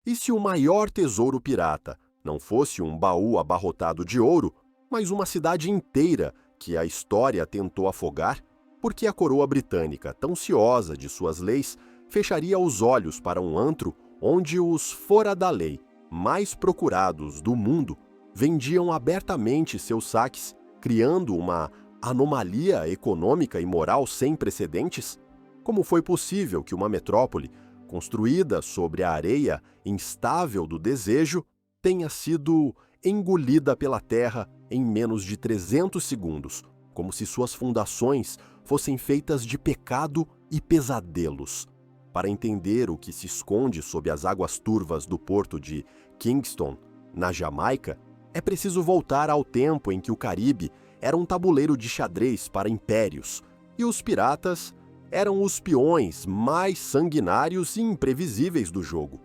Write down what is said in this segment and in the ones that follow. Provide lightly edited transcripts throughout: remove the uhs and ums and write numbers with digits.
E se o maior tesouro pirata não fosse um baú abarrotado de ouro, mas uma cidade inteira que a história tentou afogar? Porque a coroa britânica, tão ciosa de suas leis, fecharia os olhos para um antro onde os fora da lei, mais procurados do mundo, vendiam abertamente seus saques, criando uma anomalia econômica e moral sem precedentes? Como foi possível que uma metrópole, construída sobre a areia instável do desejo, tenha sido engolida pela terra em menos de 300 segundos, como se suas fundações fossem feitas de pecado e pesadelos? Para entender o que se esconde sob as águas turvas do porto de Kingston, na Jamaica, é preciso voltar ao tempo em que o Caribe era um tabuleiro de xadrez para impérios e os piratas eram os peões mais sanguinários e imprevisíveis do jogo.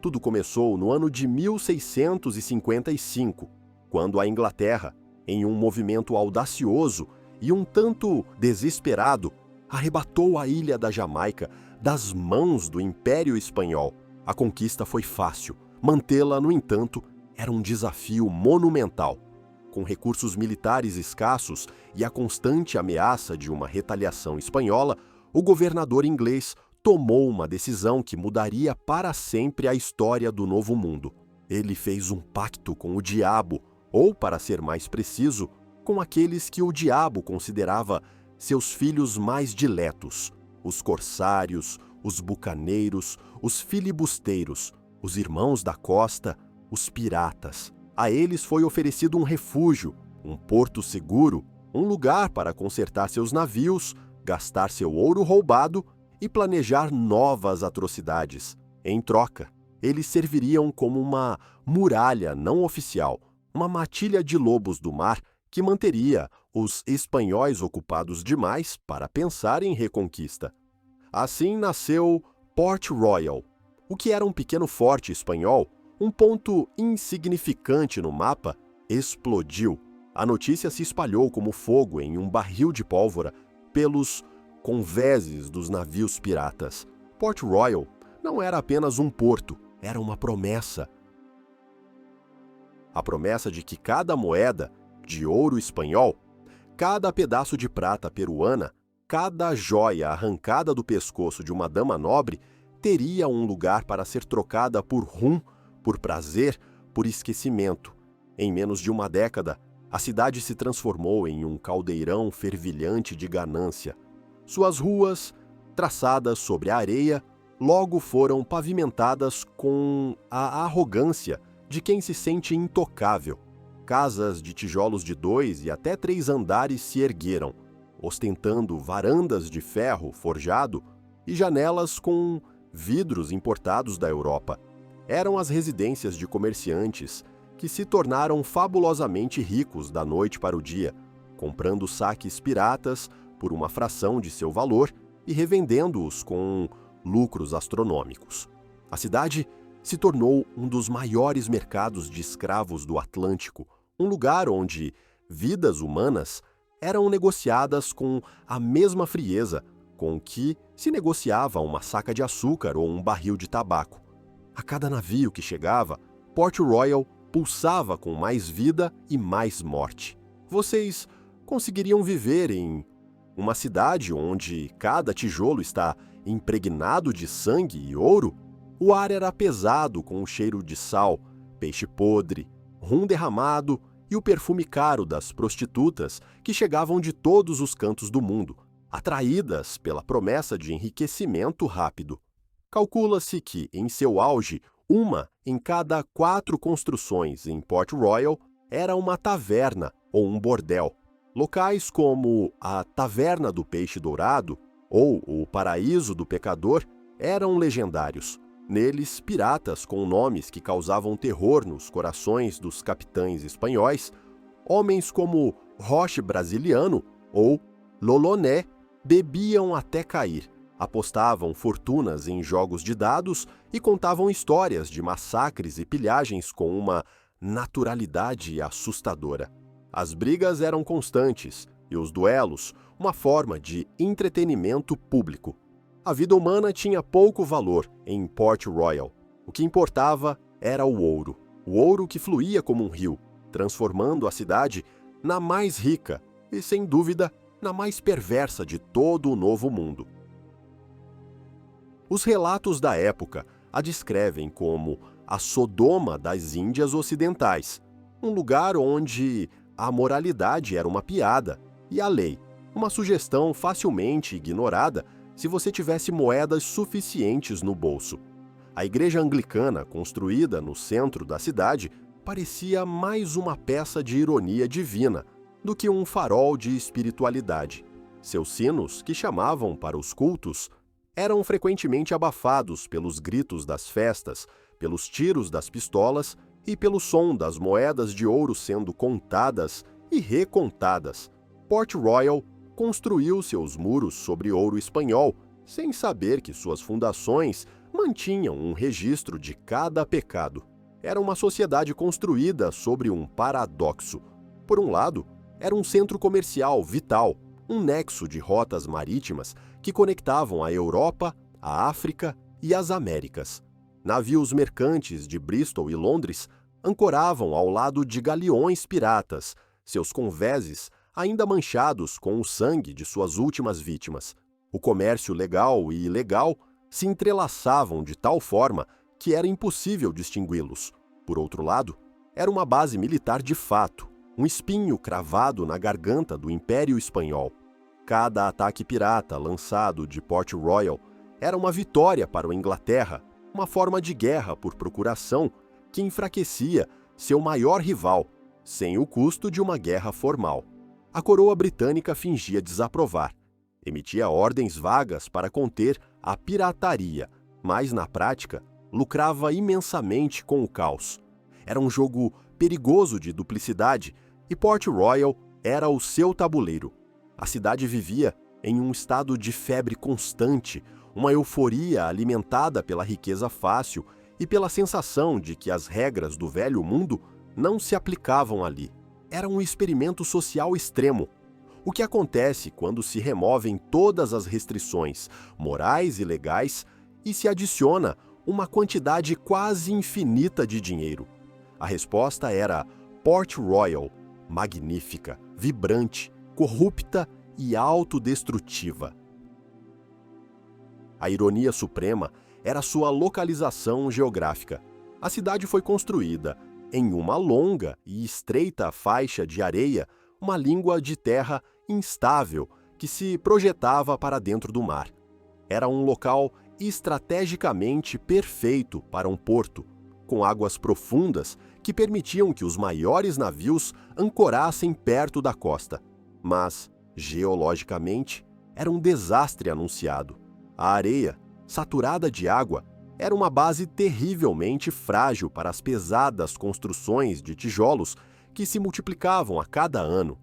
Tudo começou no ano de 1655, quando a Inglaterra, em um movimento audacioso e um tanto desesperado, arrebatou a ilha da Jamaica das mãos do Império Espanhol. A conquista foi fácil, mantê-la, no entanto, era um desafio monumental. Com recursos militares escassos e a constante ameaça de uma retaliação espanhola, o governador inglês tomou uma decisão que mudaria para sempre a história do Novo Mundo. Ele fez um pacto com o diabo, ou, para ser mais preciso, com aqueles que o diabo considerava seus filhos mais diletos: os corsários, os bucaneiros, os filibusteiros, os irmãos da costa, os piratas. A eles foi oferecido um refúgio, um porto seguro, um lugar para consertar seus navios, gastar seu ouro roubado e planejar novas atrocidades. Em troca, eles serviriam como uma muralha não oficial, uma matilha de lobos do mar que manteria os espanhóis ocupados demais para pensar em reconquista. Assim nasceu Port Royal, o que era um pequeno forte espanhol, um ponto insignificante no mapa, explodiu. A notícia se espalhou como fogo em um barril de pólvora pelos convéses dos navios piratas. Port Royal não era apenas um porto, era uma promessa. A promessa de que cada moeda de ouro espanhol, cada pedaço de prata peruana, cada joia arrancada do pescoço de uma dama nobre teria um lugar para ser trocada por rum, por prazer, por esquecimento. Em menos de uma década, a cidade se transformou em um caldeirão fervilhante de ganância. Suas ruas, traçadas sobre a areia, logo foram pavimentadas com a arrogância de quem se sente intocável. Casas de tijolos de 2 e até 3 andares se ergueram, ostentando varandas de ferro forjado e janelas com vidros importados da Europa. Eram as residências de comerciantes que se tornaram fabulosamente ricos da noite para o dia, comprando saques piratas por uma fração de seu valor e revendendo-os com lucros astronômicos. A cidade se tornou um dos maiores mercados de escravos do Atlântico, um lugar onde vidas humanas eram negociadas com a mesma frieza com que se negociava uma saca de açúcar ou um barril de tabaco. A cada navio que chegava, Port Royal pulsava com mais vida e mais morte. Vocês conseguiriam viver em uma cidade onde cada tijolo está impregnado de sangue e ouro? O ar era pesado com o cheiro de sal, peixe podre, rum derramado e o perfume caro das prostitutas que chegavam de todos os cantos do mundo, atraídas pela promessa de enriquecimento rápido. Calcula-se que, em seu auge, uma em cada 4 construções em Port Royal era uma taverna ou um bordel. Locais como a Taverna do Peixe Dourado ou o Paraíso do Pecador eram legendários. Neles, piratas com nomes que causavam terror nos corações dos capitães espanhóis, homens como Roche Brasiliano ou Loloné, bebiam até cair, apostavam fortunas em jogos de dados e contavam histórias de massacres e pilhagens com uma naturalidade assustadora. As brigas eram constantes e os duelos uma forma de entretenimento público. A vida humana tinha pouco valor em Port Royal. O que importava era o ouro que fluía como um rio, transformando a cidade na mais rica e, sem dúvida, na mais perversa de todo o Novo Mundo. Os relatos da época a descrevem como a Sodoma das Índias Ocidentais, um lugar onde a moralidade era uma piada e a lei, uma sugestão facilmente ignorada se você tivesse moedas suficientes no bolso. A igreja anglicana, construída no centro da cidade, parecia mais uma peça de ironia divina do que um farol de espiritualidade. Seus sinos, que chamavam para os cultos, eram frequentemente abafados pelos gritos das festas, pelos tiros das pistolas e pelo som das moedas de ouro sendo contadas e recontadas. Port Royal construiu seus muros sobre ouro espanhol, sem saber que suas fundações mantinham um registro de cada pecado. Era uma sociedade construída sobre um paradoxo. Por um lado, era um centro comercial vital, um nexo de rotas marítimas que conectavam a Europa, a África e as Américas. Navios mercantes de Bristol e Londres ancoravam ao lado de galeões piratas, seus convéses ainda manchados com o sangue de suas últimas vítimas. O comércio legal e ilegal se entrelaçavam de tal forma que era impossível distingui-los. Por outro lado, era uma base militar de fato, um espinho cravado na garganta do Império Espanhol. Cada ataque pirata lançado de Port Royal era uma vitória para a Inglaterra, uma forma de guerra por procuração que enfraquecia seu maior rival, sem o custo de uma guerra formal. A coroa britânica fingia desaprovar. Emitia ordens vagas para conter a pirataria, mas, na prática, lucrava imensamente com o caos. Era um jogo perigoso de duplicidade e Port Royal era o seu tabuleiro. A cidade vivia em um estado de febre constante, uma euforia alimentada pela riqueza fácil e pela sensação de que as regras do velho mundo não se aplicavam ali. Era um experimento social extremo. O que acontece quando se removem todas as restrições morais e legais e se adiciona uma quantidade quase infinita de dinheiro? A resposta era Port Royal, magnífica, vibrante, corrupta e autodestrutiva. A ironia suprema era sua localização geográfica. A cidade foi construída em uma longa e estreita faixa de areia, uma língua de terra instável que se projetava para dentro do mar. Era um local estrategicamente perfeito para um porto, com águas profundas que permitiam que os maiores navios ancorassem perto da costa. Mas, geologicamente, era um desastre anunciado. A areia, saturada de água, era uma base terrivelmente frágil para as pesadas construções de tijolos que se multiplicavam a cada ano.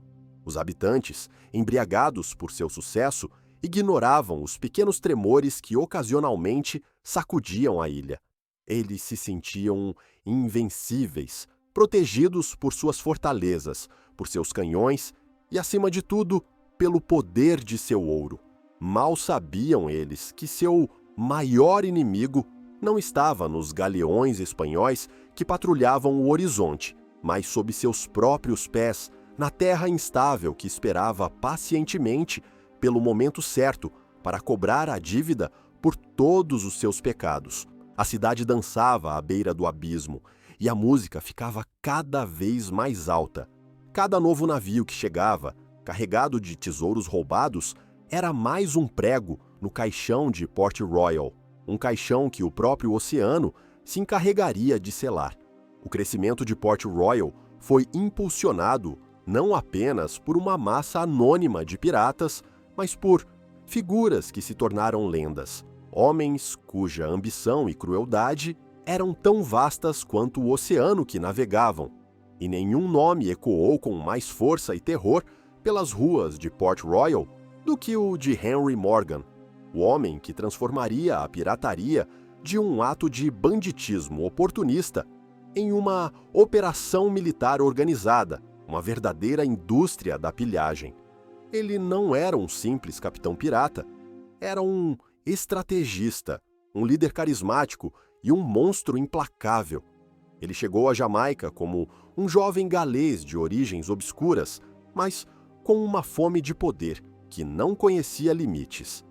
Os habitantes, embriagados por seu sucesso, ignoravam os pequenos tremores que ocasionalmente sacudiam a ilha. Eles se sentiam invencíveis, protegidos por suas fortalezas, por seus canhões e, acima de tudo, pelo poder de seu ouro. Mal sabiam eles que seu maior inimigo não estava nos galeões espanhóis que patrulhavam o horizonte, mas sob seus próprios pés, na terra instável que esperava pacientemente pelo momento certo para cobrar a dívida por todos os seus pecados. A cidade dançava à beira do abismo e a música ficava cada vez mais alta. Cada novo navio que chegava, carregado de tesouros roubados, era mais um prego no caixão de Port Royal, um caixão que o próprio oceano se encarregaria de selar. O crescimento de Port Royal foi impulsionado não apenas por uma massa anônima de piratas, mas por figuras que se tornaram lendas, homens cuja ambição e crueldade eram tão vastas quanto o oceano que navegavam, e nenhum nome ecoou com mais força e terror pelas ruas de Port Royal do que o de Henry Morgan, o homem que transformaria a pirataria de um ato de banditismo oportunista em uma operação militar organizada, uma verdadeira indústria da pilhagem. Ele não era um simples capitão pirata, era um estrategista, um líder carismático e um monstro implacável. Ele chegou à Jamaica como um jovem galês de origens obscuras, mas com uma fome de poder que não conhecia limites.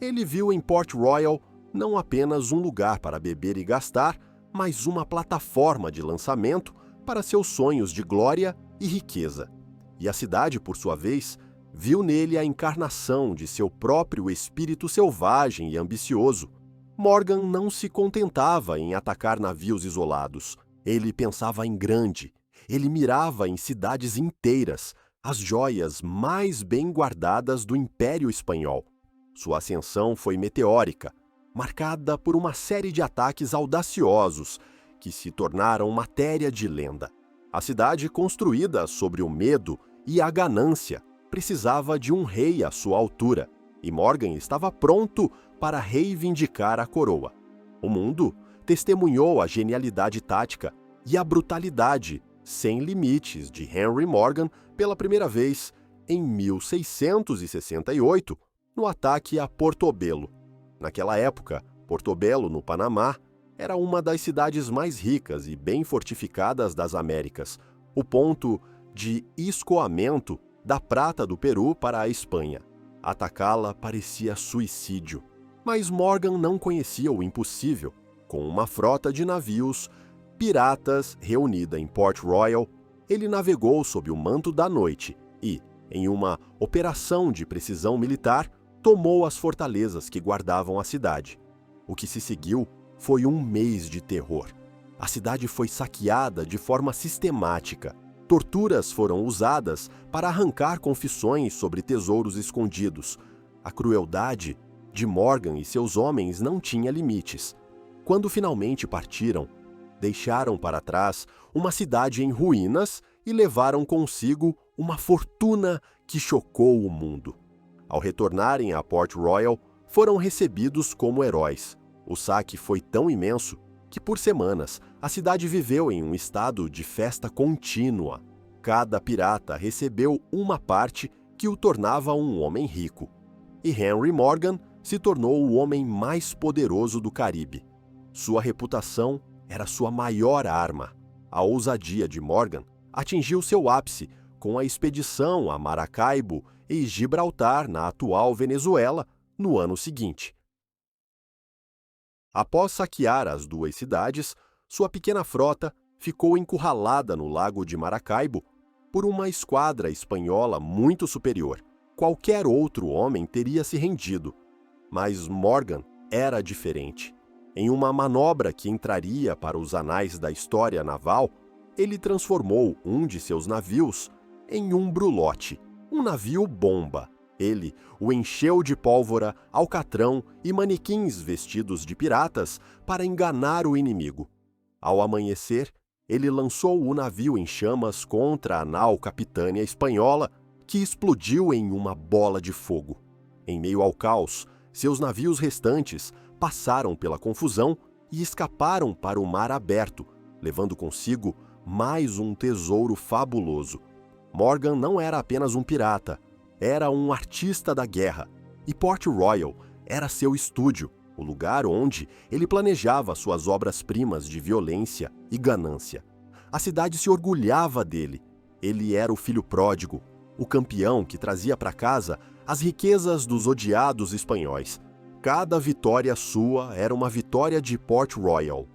Ele viu em Port Royal não apenas um lugar para beber e gastar, mas uma plataforma de lançamento para seus sonhos de glória e riqueza. E a cidade, por sua vez, viu nele a encarnação de seu próprio espírito selvagem e ambicioso. Morgan não se contentava em atacar navios isolados. Ele pensava em grande. Ele mirava em cidades inteiras, as joias mais bem guardadas do Império Espanhol. Sua ascensão foi meteórica, marcada por uma série de ataques audaciosos que se tornaram matéria de lenda. A cidade, construída sobre o medo e a ganância, precisava de um rei à sua altura, e Morgan estava pronto para reivindicar a coroa. O mundo testemunhou a genialidade tática e a brutalidade sem limites de Henry Morgan pela primeira vez em 1668, no ataque a Portobelo. Naquela época, Portobelo, no Panamá, era uma das cidades mais ricas e bem fortificadas das Américas, o ponto de escoamento da prata do Peru para a Espanha. Atacá-la parecia suicídio, mas Morgan não conhecia o impossível. Com uma frota de navios piratas reunida em Port Royal, ele navegou sob o manto da noite e, em uma operação de precisão militar, tomou as fortalezas que guardavam a cidade. O que se seguiu foi um mês de terror. A cidade foi saqueada de forma sistemática. Torturas foram usadas para arrancar confissões sobre tesouros escondidos. A crueldade de Morgan e seus homens não tinha limites. Quando finalmente partiram, deixaram para trás uma cidade em ruínas e levaram consigo uma fortuna que chocou o mundo. Ao retornarem a Port Royal, foram recebidos como heróis. O saque foi tão imenso que, por semanas, a cidade viveu em um estado de festa contínua. Cada pirata recebeu uma parte que o tornava um homem rico. E Henry Morgan se tornou o homem mais poderoso do Caribe. Sua reputação era sua maior arma. A ousadia de Morgan atingiu seu ápice com a expedição a Maracaibo e Gibraltar, na atual Venezuela, no ano seguinte. Após saquear as duas cidades, sua pequena frota ficou encurralada no lago de Maracaibo por uma esquadra espanhola muito superior. Qualquer outro homem teria se rendido, mas Morgan era diferente. Em uma manobra que entraria para os anais da história naval, ele transformou um de seus navios em um brulote, um navio bomba. Ele o encheu de pólvora, alcatrão e manequins vestidos de piratas para enganar o inimigo. Ao amanhecer, ele lançou o navio em chamas contra a nau capitânia espanhola, que explodiu em uma bola de fogo. Em meio ao caos, seus navios restantes passaram pela confusão e escaparam para o mar aberto, levando consigo mais um tesouro fabuloso. Morgan não era apenas um pirata, era um artista da guerra, e Port Royal era seu estúdio, o lugar onde ele planejava suas obras-primas de violência e ganância. A cidade se orgulhava dele. Ele era o filho pródigo, o campeão que trazia para casa as riquezas dos odiados espanhóis. Cada vitória sua era uma vitória de Port Royal.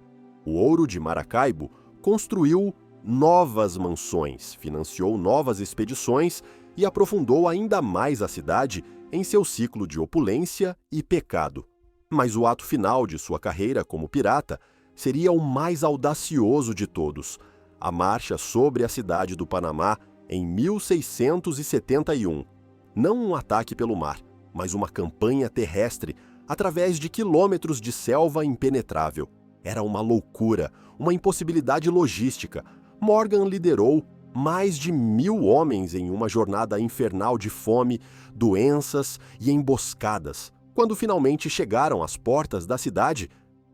O ouro de Maracaibo construiu novas mansões, financiou novas expedições e aprofundou ainda mais a cidade em seu ciclo de opulência e pecado. Mas o ato final de sua carreira como pirata seria o mais audacioso de todos: a marcha sobre a cidade do Panamá em 1671. Não um ataque pelo mar, mas uma campanha terrestre através de quilômetros de selva impenetrável. Era uma loucura, uma impossibilidade logística. Morgan liderou mais de 1.000 homens em uma jornada infernal de fome, doenças e emboscadas. Quando finalmente chegaram às portas da cidade,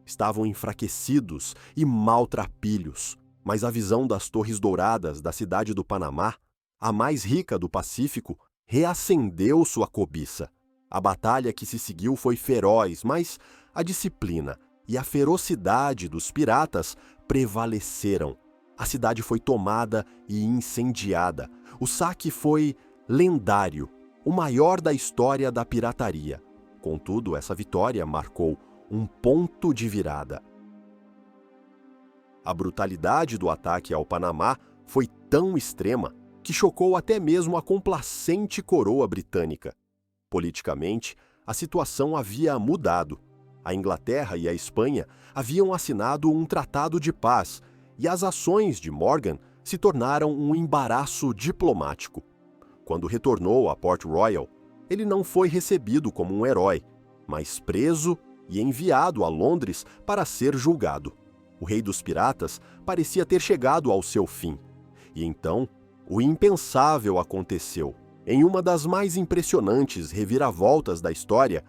estavam enfraquecidos e maltrapilhos. Mas a visão das torres douradas da cidade do Panamá, a mais rica do Pacífico, reacendeu sua cobiça. A batalha que se seguiu foi feroz, mas a disciplina, e a ferocidade dos piratas prevaleceram. A cidade foi tomada e incendiada. O saque foi lendário, o maior da história da pirataria. Contudo, essa vitória marcou um ponto de virada. A brutalidade do ataque ao Panamá foi tão extrema que chocou até mesmo a complacente coroa britânica. Politicamente, a situação havia mudado. A Inglaterra e a Espanha haviam assinado um tratado de paz e as ações de Morgan se tornaram um embaraço diplomático. Quando retornou a Port Royal, ele não foi recebido como um herói, mas preso e enviado a Londres para ser julgado. O rei dos piratas parecia ter chegado ao seu fim. E então, o impensável aconteceu. Em uma das mais impressionantes reviravoltas da história,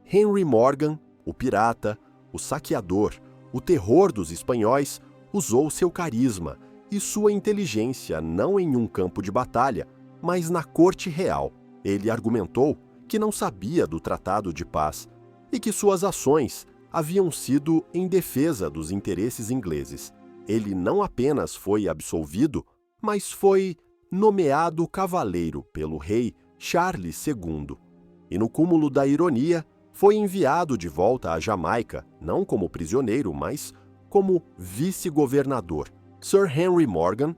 Henry Morgan, o pirata, o saqueador, o terror dos espanhóis, usou seu carisma e sua inteligência não em um campo de batalha, mas na corte real. Ele argumentou que não sabia do tratado de paz e que suas ações haviam sido em defesa dos interesses ingleses. Ele não apenas foi absolvido, mas foi nomeado cavaleiro pelo rei Charles II. E no cúmulo da ironia, foi enviado de volta à Jamaica, não como prisioneiro, mas como vice-governador. Sir Henry Morgan,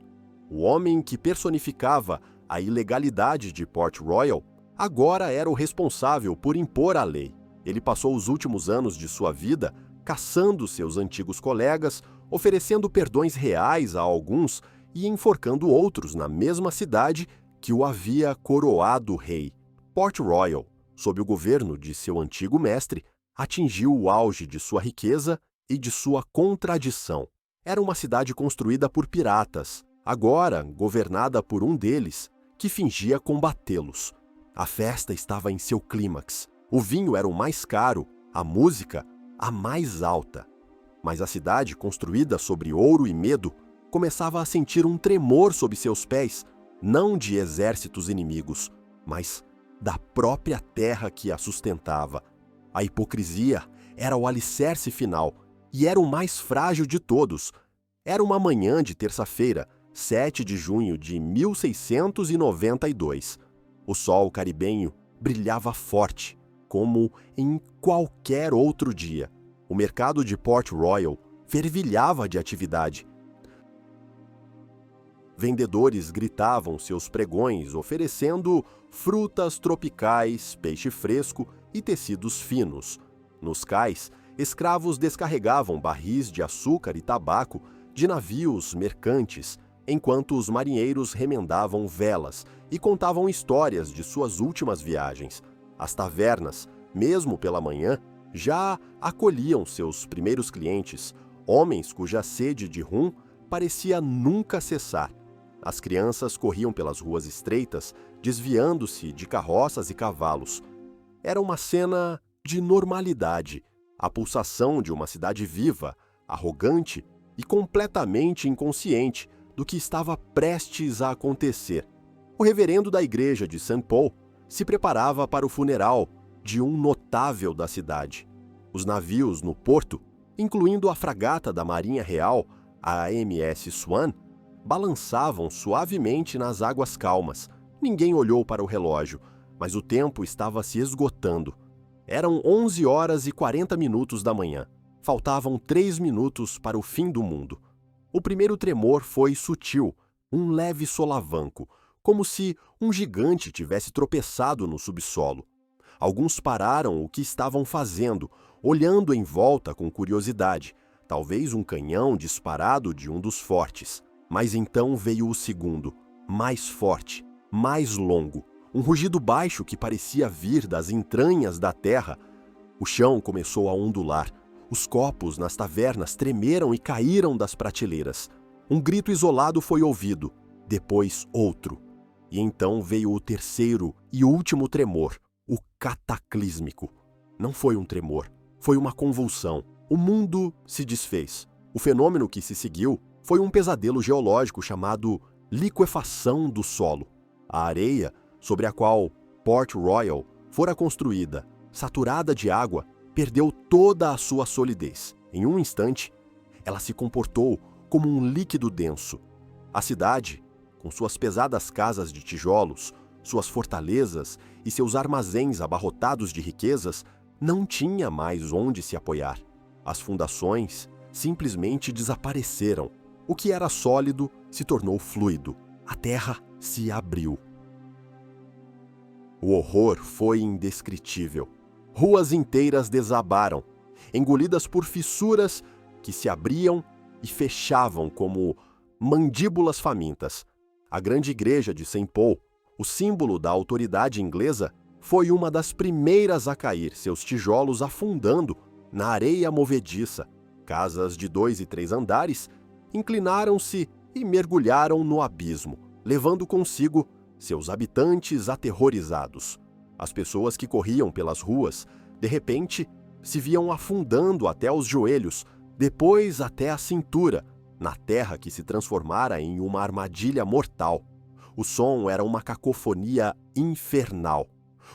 o homem que personificava a ilegalidade de Port Royal, agora era o responsável por impor a lei. Ele passou os últimos anos de sua vida caçando seus antigos colegas, oferecendo perdões reais a alguns e enforcando outros na mesma cidade que o havia coroado rei. Port Royal, sob o governo de seu antigo mestre, atingiu o auge de sua riqueza e de sua contradição. Era uma cidade construída por piratas, agora governada por um deles, que fingia combatê-los. A festa estava em seu clímax. O vinho era o mais caro, a música a mais alta. Mas a cidade, construída sobre ouro e medo, começava a sentir um tremor sob seus pés, não de exércitos inimigos, mas da própria terra que a sustentava. A hipocrisia era o alicerce final e era o mais frágil de todos. Era uma manhã de terça-feira, 7 de junho de 1692. O sol caribenho brilhava forte, como em qualquer outro dia. O mercado de Port Royal fervilhava de atividade. Vendedores gritavam seus pregões oferecendo frutas tropicais, peixe fresco e tecidos finos. Nos cais, escravos descarregavam barris de açúcar e tabaco de navios mercantes, enquanto os marinheiros remendavam velas e contavam histórias de suas últimas viagens. As tavernas, mesmo pela manhã, já acolhiam seus primeiros clientes, homens cuja sede de rum parecia nunca cessar. As crianças corriam pelas ruas estreitas, desviando-se de carroças e cavalos. Era uma cena de normalidade, a pulsação de uma cidade viva, arrogante e completamente inconsciente do que estava prestes a acontecer. O reverendo da igreja de St. Paul se preparava para o funeral de um notável da cidade. Os navios no porto, incluindo a fragata da Marinha Real, a MS Swan, balançavam suavemente nas águas calmas. Ninguém olhou para o relógio, mas o tempo estava se esgotando. Eram 11h40 da manhã. Faltavam 3 minutos para o fim do mundo. O primeiro tremor foi sutil, um leve solavanco, como se um gigante tivesse tropeçado no subsolo. Alguns pararam o que estavam fazendo, olhando em volta com curiosidade, talvez um canhão disparado de um dos fortes. Mas então veio o segundo, mais forte, mais longo, um rugido baixo que parecia vir das entranhas da terra. O chão começou a ondular. Os copos nas tavernas tremeram e caíram das prateleiras. Um grito isolado foi ouvido, depois outro. E então veio o terceiro e último tremor, o cataclísmico. Não foi um tremor, foi uma convulsão. O mundo se desfez. O fenômeno que se seguiu foi um pesadelo geológico chamado liquefação do solo. A areia, sobre a qual Port Royal fora construída, saturada de água, perdeu toda a sua solidez. Em um instante, ela se comportou como um líquido denso. A cidade, com suas pesadas casas de tijolos, suas fortalezas e seus armazéns abarrotados de riquezas, não tinha mais onde se apoiar. As fundações simplesmente desapareceram. O que era sólido se tornou fluido. A terra se abriu. O horror foi indescritível. Ruas inteiras desabaram, engolidas por fissuras que se abriam e fechavam como mandíbulas famintas. A grande igreja de St. Paul, o símbolo da autoridade inglesa, foi uma das primeiras a cair, seus tijolos afundando na areia movediça. Casas de 2 e 3 andares inclinaram-se e mergulharam no abismo, levando consigo seus habitantes aterrorizados. As pessoas que corriam pelas ruas, de repente, se viam afundando até os joelhos, depois até a cintura, na terra que se transformara em uma armadilha mortal. O som era uma cacofonia infernal.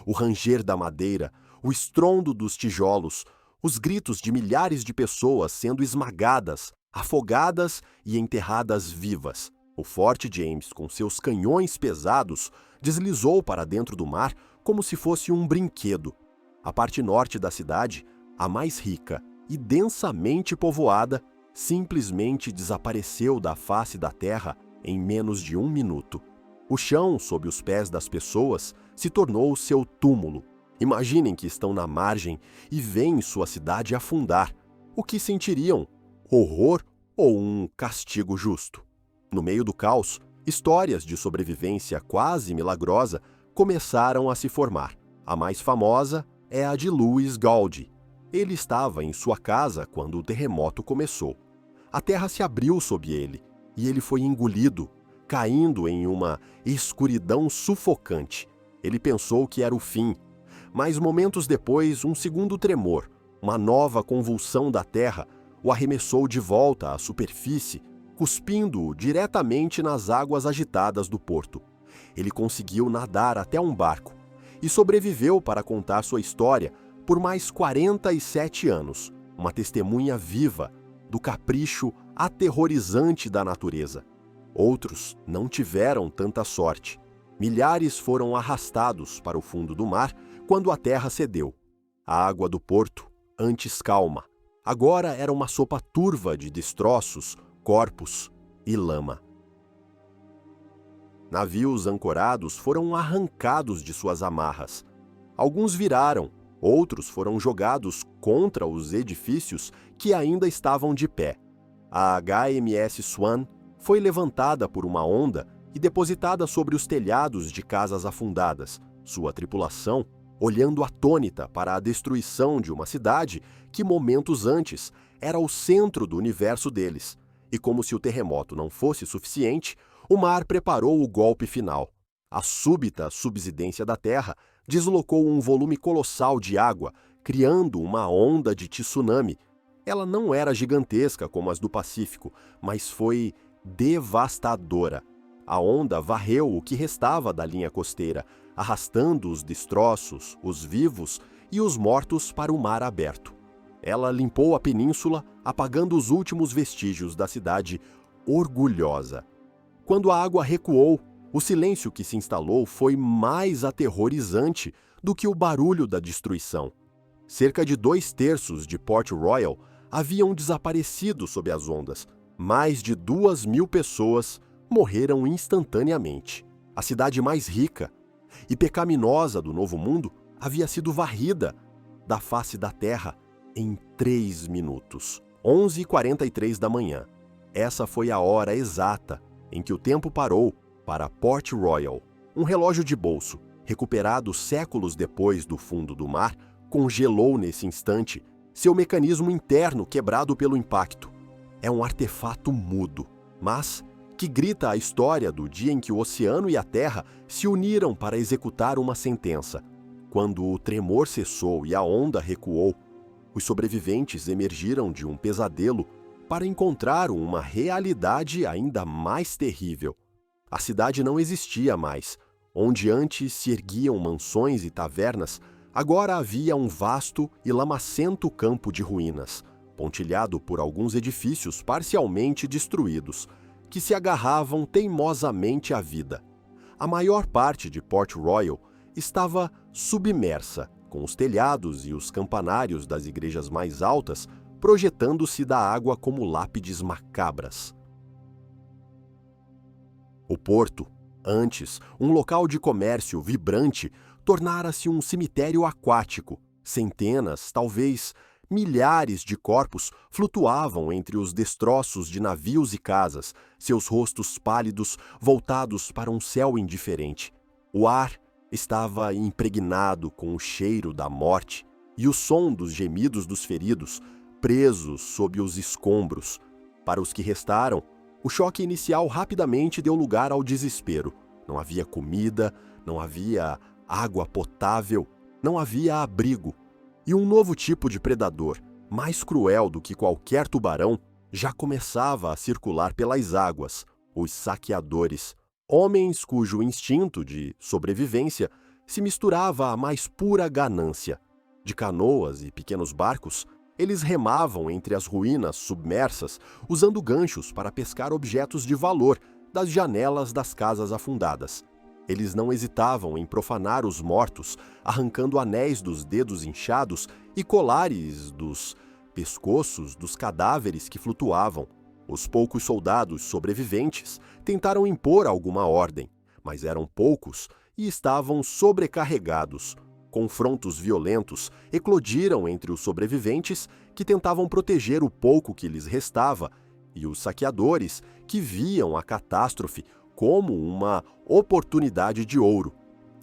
O ranger da madeira, o estrondo dos tijolos, os gritos de milhares de pessoas sendo esmagadas, afogadas e enterradas vivas. O Forte James, com seus canhões pesados, deslizou para dentro do mar como se fosse um brinquedo. A parte norte da cidade, a mais rica e densamente povoada, simplesmente desapareceu da face da terra em menos de 1 minuto. O chão sob os pés das pessoas se tornou seu túmulo. Imaginem que estão na margem e veem sua cidade afundar. O que sentiriam? Horror ou um castigo justo? No meio do caos, histórias de sobrevivência quase milagrosa começaram a se formar. A mais famosa é a de Louis Gaudi. Ele estava em sua casa quando o terremoto começou. A terra se abriu sob ele e ele foi engolido, caindo em uma escuridão sufocante. Ele pensou que era o fim, mas momentos depois, um segundo tremor, uma nova convulsão da terra, o arremessou de volta à superfície, cuspindo-o diretamente nas águas agitadas do porto. Ele conseguiu nadar até um barco e sobreviveu para contar sua história por mais 47 anos, uma testemunha viva do capricho aterrorizante da natureza. Outros não tiveram tanta sorte. Milhares foram arrastados para o fundo do mar quando a terra cedeu. A água do porto, antes calma, agora era uma sopa turva de destroços, corpos e lama. Navios ancorados foram arrancados de suas amarras. Alguns viraram, outros foram jogados contra os edifícios que ainda estavam de pé. A HMS Swan foi levantada por uma onda e depositada sobre os telhados de casas afundadas, sua tripulação olhando atônita para a destruição de uma cidade que momentos antes era o centro do universo deles. E como se o terremoto não fosse suficiente, o mar preparou o golpe final. A súbita subsidência da terra deslocou um volume colossal de água, criando uma onda de tsunami. Ela não era gigantesca como as do Pacífico, mas foi devastadora. A onda varreu o que restava da linha costeira, arrastando os destroços, os vivos e os mortos para o mar aberto. Ela limpou a península, apagando os últimos vestígios da cidade orgulhosa. Quando a água recuou, o silêncio que se instalou foi mais aterrorizante do que o barulho da destruição. Cerca de 2/3 de Port Royal haviam desaparecido sob as ondas. Mais de 2.000 pessoas morreram instantaneamente. A cidade mais rica e pecaminosa do Novo Mundo havia sido varrida da face da terra em 3 minutos. 11h43 da manhã. Essa foi a hora exata em que o tempo parou para Port Royal. Um relógio de bolso, recuperado séculos depois do fundo do mar, congelou nesse instante, seu mecanismo interno quebrado pelo impacto. É um artefato mudo, mas que grita a história do dia em que o oceano e a terra se uniram para executar uma sentença. Quando o tremor cessou e a onda recuou, os sobreviventes emergiram de um pesadelo para encontrar uma realidade ainda mais terrível. A cidade não existia mais. Onde antes se erguiam mansões e tavernas, agora havia um vasto e lamacento campo de ruínas. pontilhado por alguns edifícios parcialmente destruídos, que se agarravam teimosamente à vida. A maior parte de Port Royal estava submersa, com os telhados e os campanários das igrejas mais altas projetando-se da água como lápides macabras. O porto, antes um local de comércio vibrante, tornara-se um cemitério aquático. Centenas, talvez milhares de corpos flutuavam entre os destroços de navios e casas, seus rostos pálidos voltados para um céu indiferente. O ar estava impregnado com o cheiro da morte e o som dos gemidos dos feridos, presos sob os escombros. Para os que restaram, o choque inicial rapidamente deu lugar ao desespero. Não havia comida, não havia água potável, não havia abrigo. E um novo tipo de predador, mais cruel do que qualquer tubarão, já começava a circular pelas águas: os saqueadores. Homens cujo instinto de sobrevivência se misturava à mais pura ganância. De canoas e pequenos barcos, eles remavam entre as ruínas submersas, usando ganchos para pescar objetos de valor das janelas das casas afundadas. Eles não hesitavam em profanar os mortos, arrancando anéis dos dedos inchados e colares dos pescoços dos cadáveres que flutuavam. Os poucos soldados sobreviventes tentaram impor alguma ordem, mas eram poucos e estavam sobrecarregados. Confrontos violentos eclodiram entre os sobreviventes que tentavam proteger o pouco que lhes restava e os saqueadores que viam a catástrofe como uma oportunidade de ouro.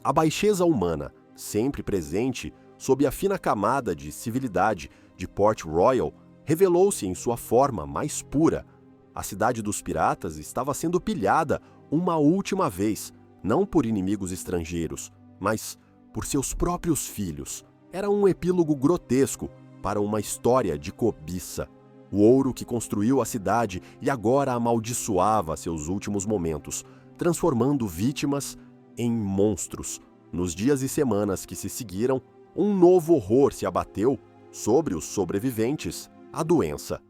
A baixeza humana, sempre presente sob a fina camada de civilidade de Port Royal, revelou-se em sua forma mais pura. A cidade dos piratas estava sendo pilhada uma última vez, não por inimigos estrangeiros, mas por seus próprios filhos. Era um epílogo grotesco para uma história de cobiça. O ouro que construiu a cidade e agora amaldiçoava seus últimos momentos, transformando vítimas em monstros. Nos dias e semanas que se seguiram, um novo horror se abateu sobre os sobreviventes: a doença.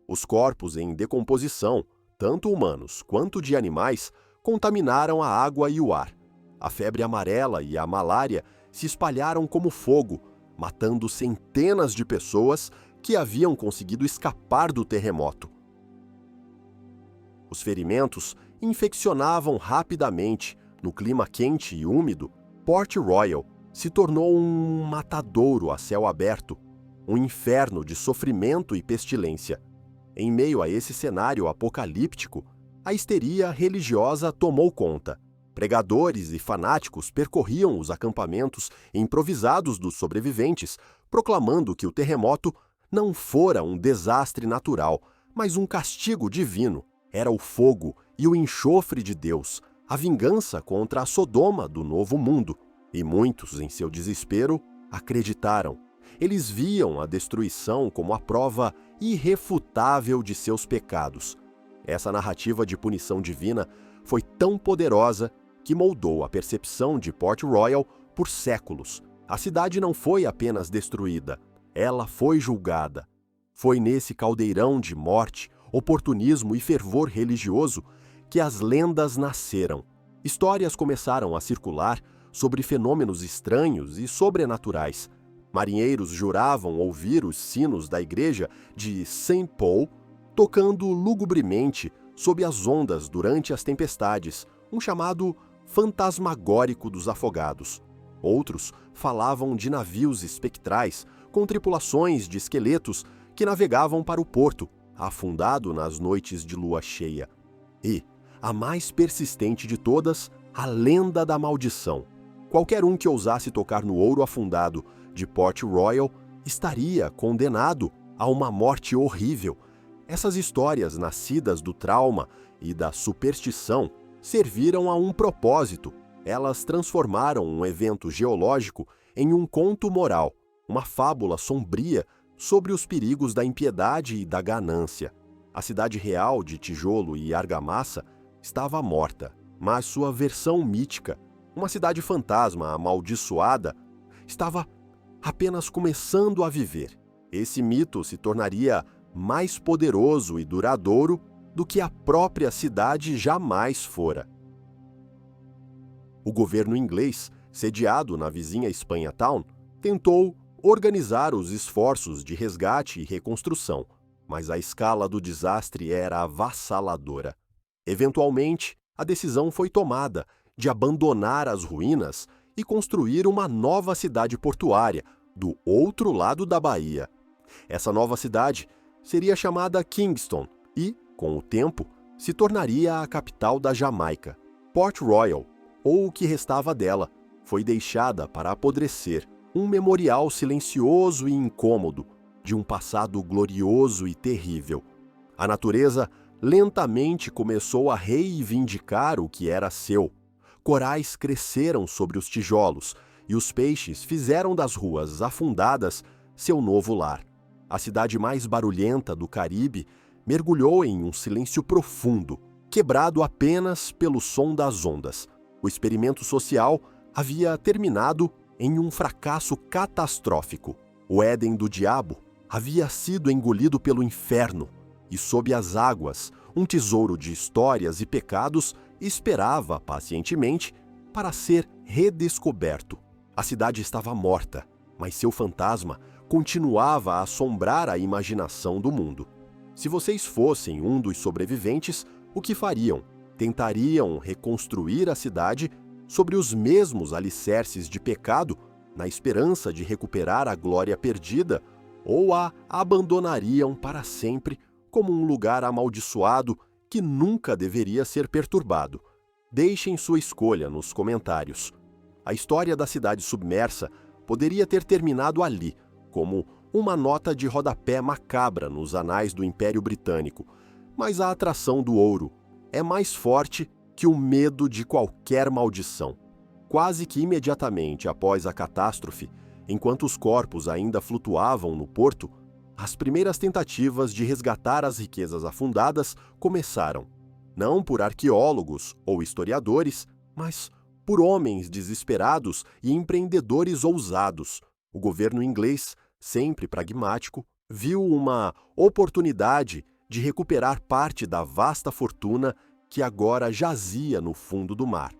Os corpos em decomposição, tanto humanos quanto de animais, contaminaram a água e o ar. A febre amarela e a malária se espalharam como fogo, matando centenas de pessoas que haviam conseguido escapar do terremoto. Os ferimentos infeccionavam rapidamente. No clima quente e úmido, Port Royal se tornou um matadouro a céu aberto, um inferno de sofrimento e pestilência. Em meio a esse cenário apocalíptico, a histeria religiosa tomou conta. Pregadores e fanáticos percorriam os acampamentos improvisados dos sobreviventes, proclamando que o terremoto não fora um desastre natural, mas um castigo divino. Era o fogo e o enxofre de Deus, a vingança contra a Sodoma do Novo Mundo. E muitos, em seu desespero, acreditaram. Eles viam a destruição como a prova irrefutável de seus pecados. Essa narrativa de punição divina foi tão poderosa que moldou a percepção de Port Royal por séculos. A cidade não foi apenas destruída, ela foi julgada. Foi nesse caldeirão de morte, oportunismo e fervor religioso que as lendas nasceram. Histórias começaram a circular sobre fenômenos estranhos e sobrenaturais. Marinheiros juravam ouvir os sinos da igreja de St. Paul tocando lugubremente sob as ondas durante as tempestades, um chamado fantasmagórico dos afogados. Outros falavam de navios espectrais com tripulações de esqueletos que navegavam para o porto, afundado nas noites de lua cheia. E, a mais persistente de todas, a lenda da maldição. Qualquer um que ousasse tocar no ouro afundado de Port Royal estaria condenado a uma morte horrível. Essas histórias nascidas do trauma e da superstição serviram a um propósito. Elas transformaram um evento geológico em um conto moral, uma fábula sombria sobre os perigos da impiedade e da ganância. A cidade real de tijolo e argamassa estava morta, mas sua versão mítica, uma cidade fantasma amaldiçoada, estava apenas começando a viver. Esse mito se tornaria mais poderoso e duradouro do que a própria cidade jamais fora. O governo inglês, sediado na vizinha Espanha-Town, tentou organizar os esforços de resgate e reconstrução, mas a escala do desastre era avassaladora. Eventualmente, a decisão foi tomada de abandonar as ruínas e construir uma nova cidade portuária do outro lado da baía. Essa nova cidade seria chamada Kingston e, com o tempo, se tornaria a capital da Jamaica. Port Royal, ou o que restava dela, foi deixada para apodrecer, um memorial silencioso e incômodo de um passado glorioso e terrível. A natureza lentamente começou a reivindicar o que era seu. Corais cresceram sobre os tijolos e os peixes fizeram das ruas afundadas seu novo lar. A cidade mais barulhenta do Caribe mergulhou em um silêncio profundo, quebrado apenas pelo som das ondas. O experimento social havia terminado em um fracasso catastrófico. O Éden do diabo havia sido engolido pelo inferno, e sob as águas, um tesouro de histórias e pecados esperava pacientemente para ser redescoberto. A cidade estava morta, mas seu fantasma continuava a assombrar a imaginação do mundo. Se vocês fossem um dos sobreviventes, o que fariam? Tentariam reconstruir a cidade sobre os mesmos alicerces de pecado, na esperança de recuperar a glória perdida, ou a abandonariam para sempre como um lugar amaldiçoado que nunca deveria ser perturbado? Deixem sua escolha nos comentários. A história da cidade submersa poderia ter terminado ali, como uma nota de rodapé macabra nos anais do Império Britânico, mas a atração do ouro é mais forte que o medo de qualquer maldição. Quase que imediatamente após a catástrofe, enquanto os corpos ainda flutuavam no porto, as primeiras tentativas de resgatar as riquezas afundadas começaram, não por arqueólogos ou historiadores, mas por homens desesperados e empreendedores ousados. O governo inglês, sempre pragmático, viu uma oportunidade de recuperar parte da vasta fortuna que agora jazia no fundo do mar.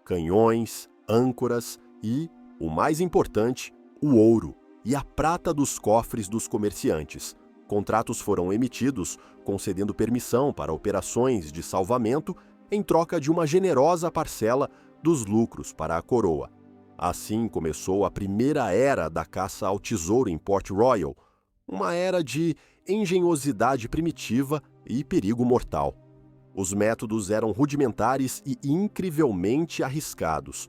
Canhões, âncoras e, o mais importante, o ouro e a prata dos cofres dos comerciantes. Contratos foram emitidos concedendo permissão para operações de salvamento em troca de uma generosa parcela dos lucros para a coroa. Assim começou a primeira era da caça ao tesouro em Port Royal, uma era de engenhosidade primitiva e perigo mortal. Os métodos eram rudimentares e incrivelmente arriscados.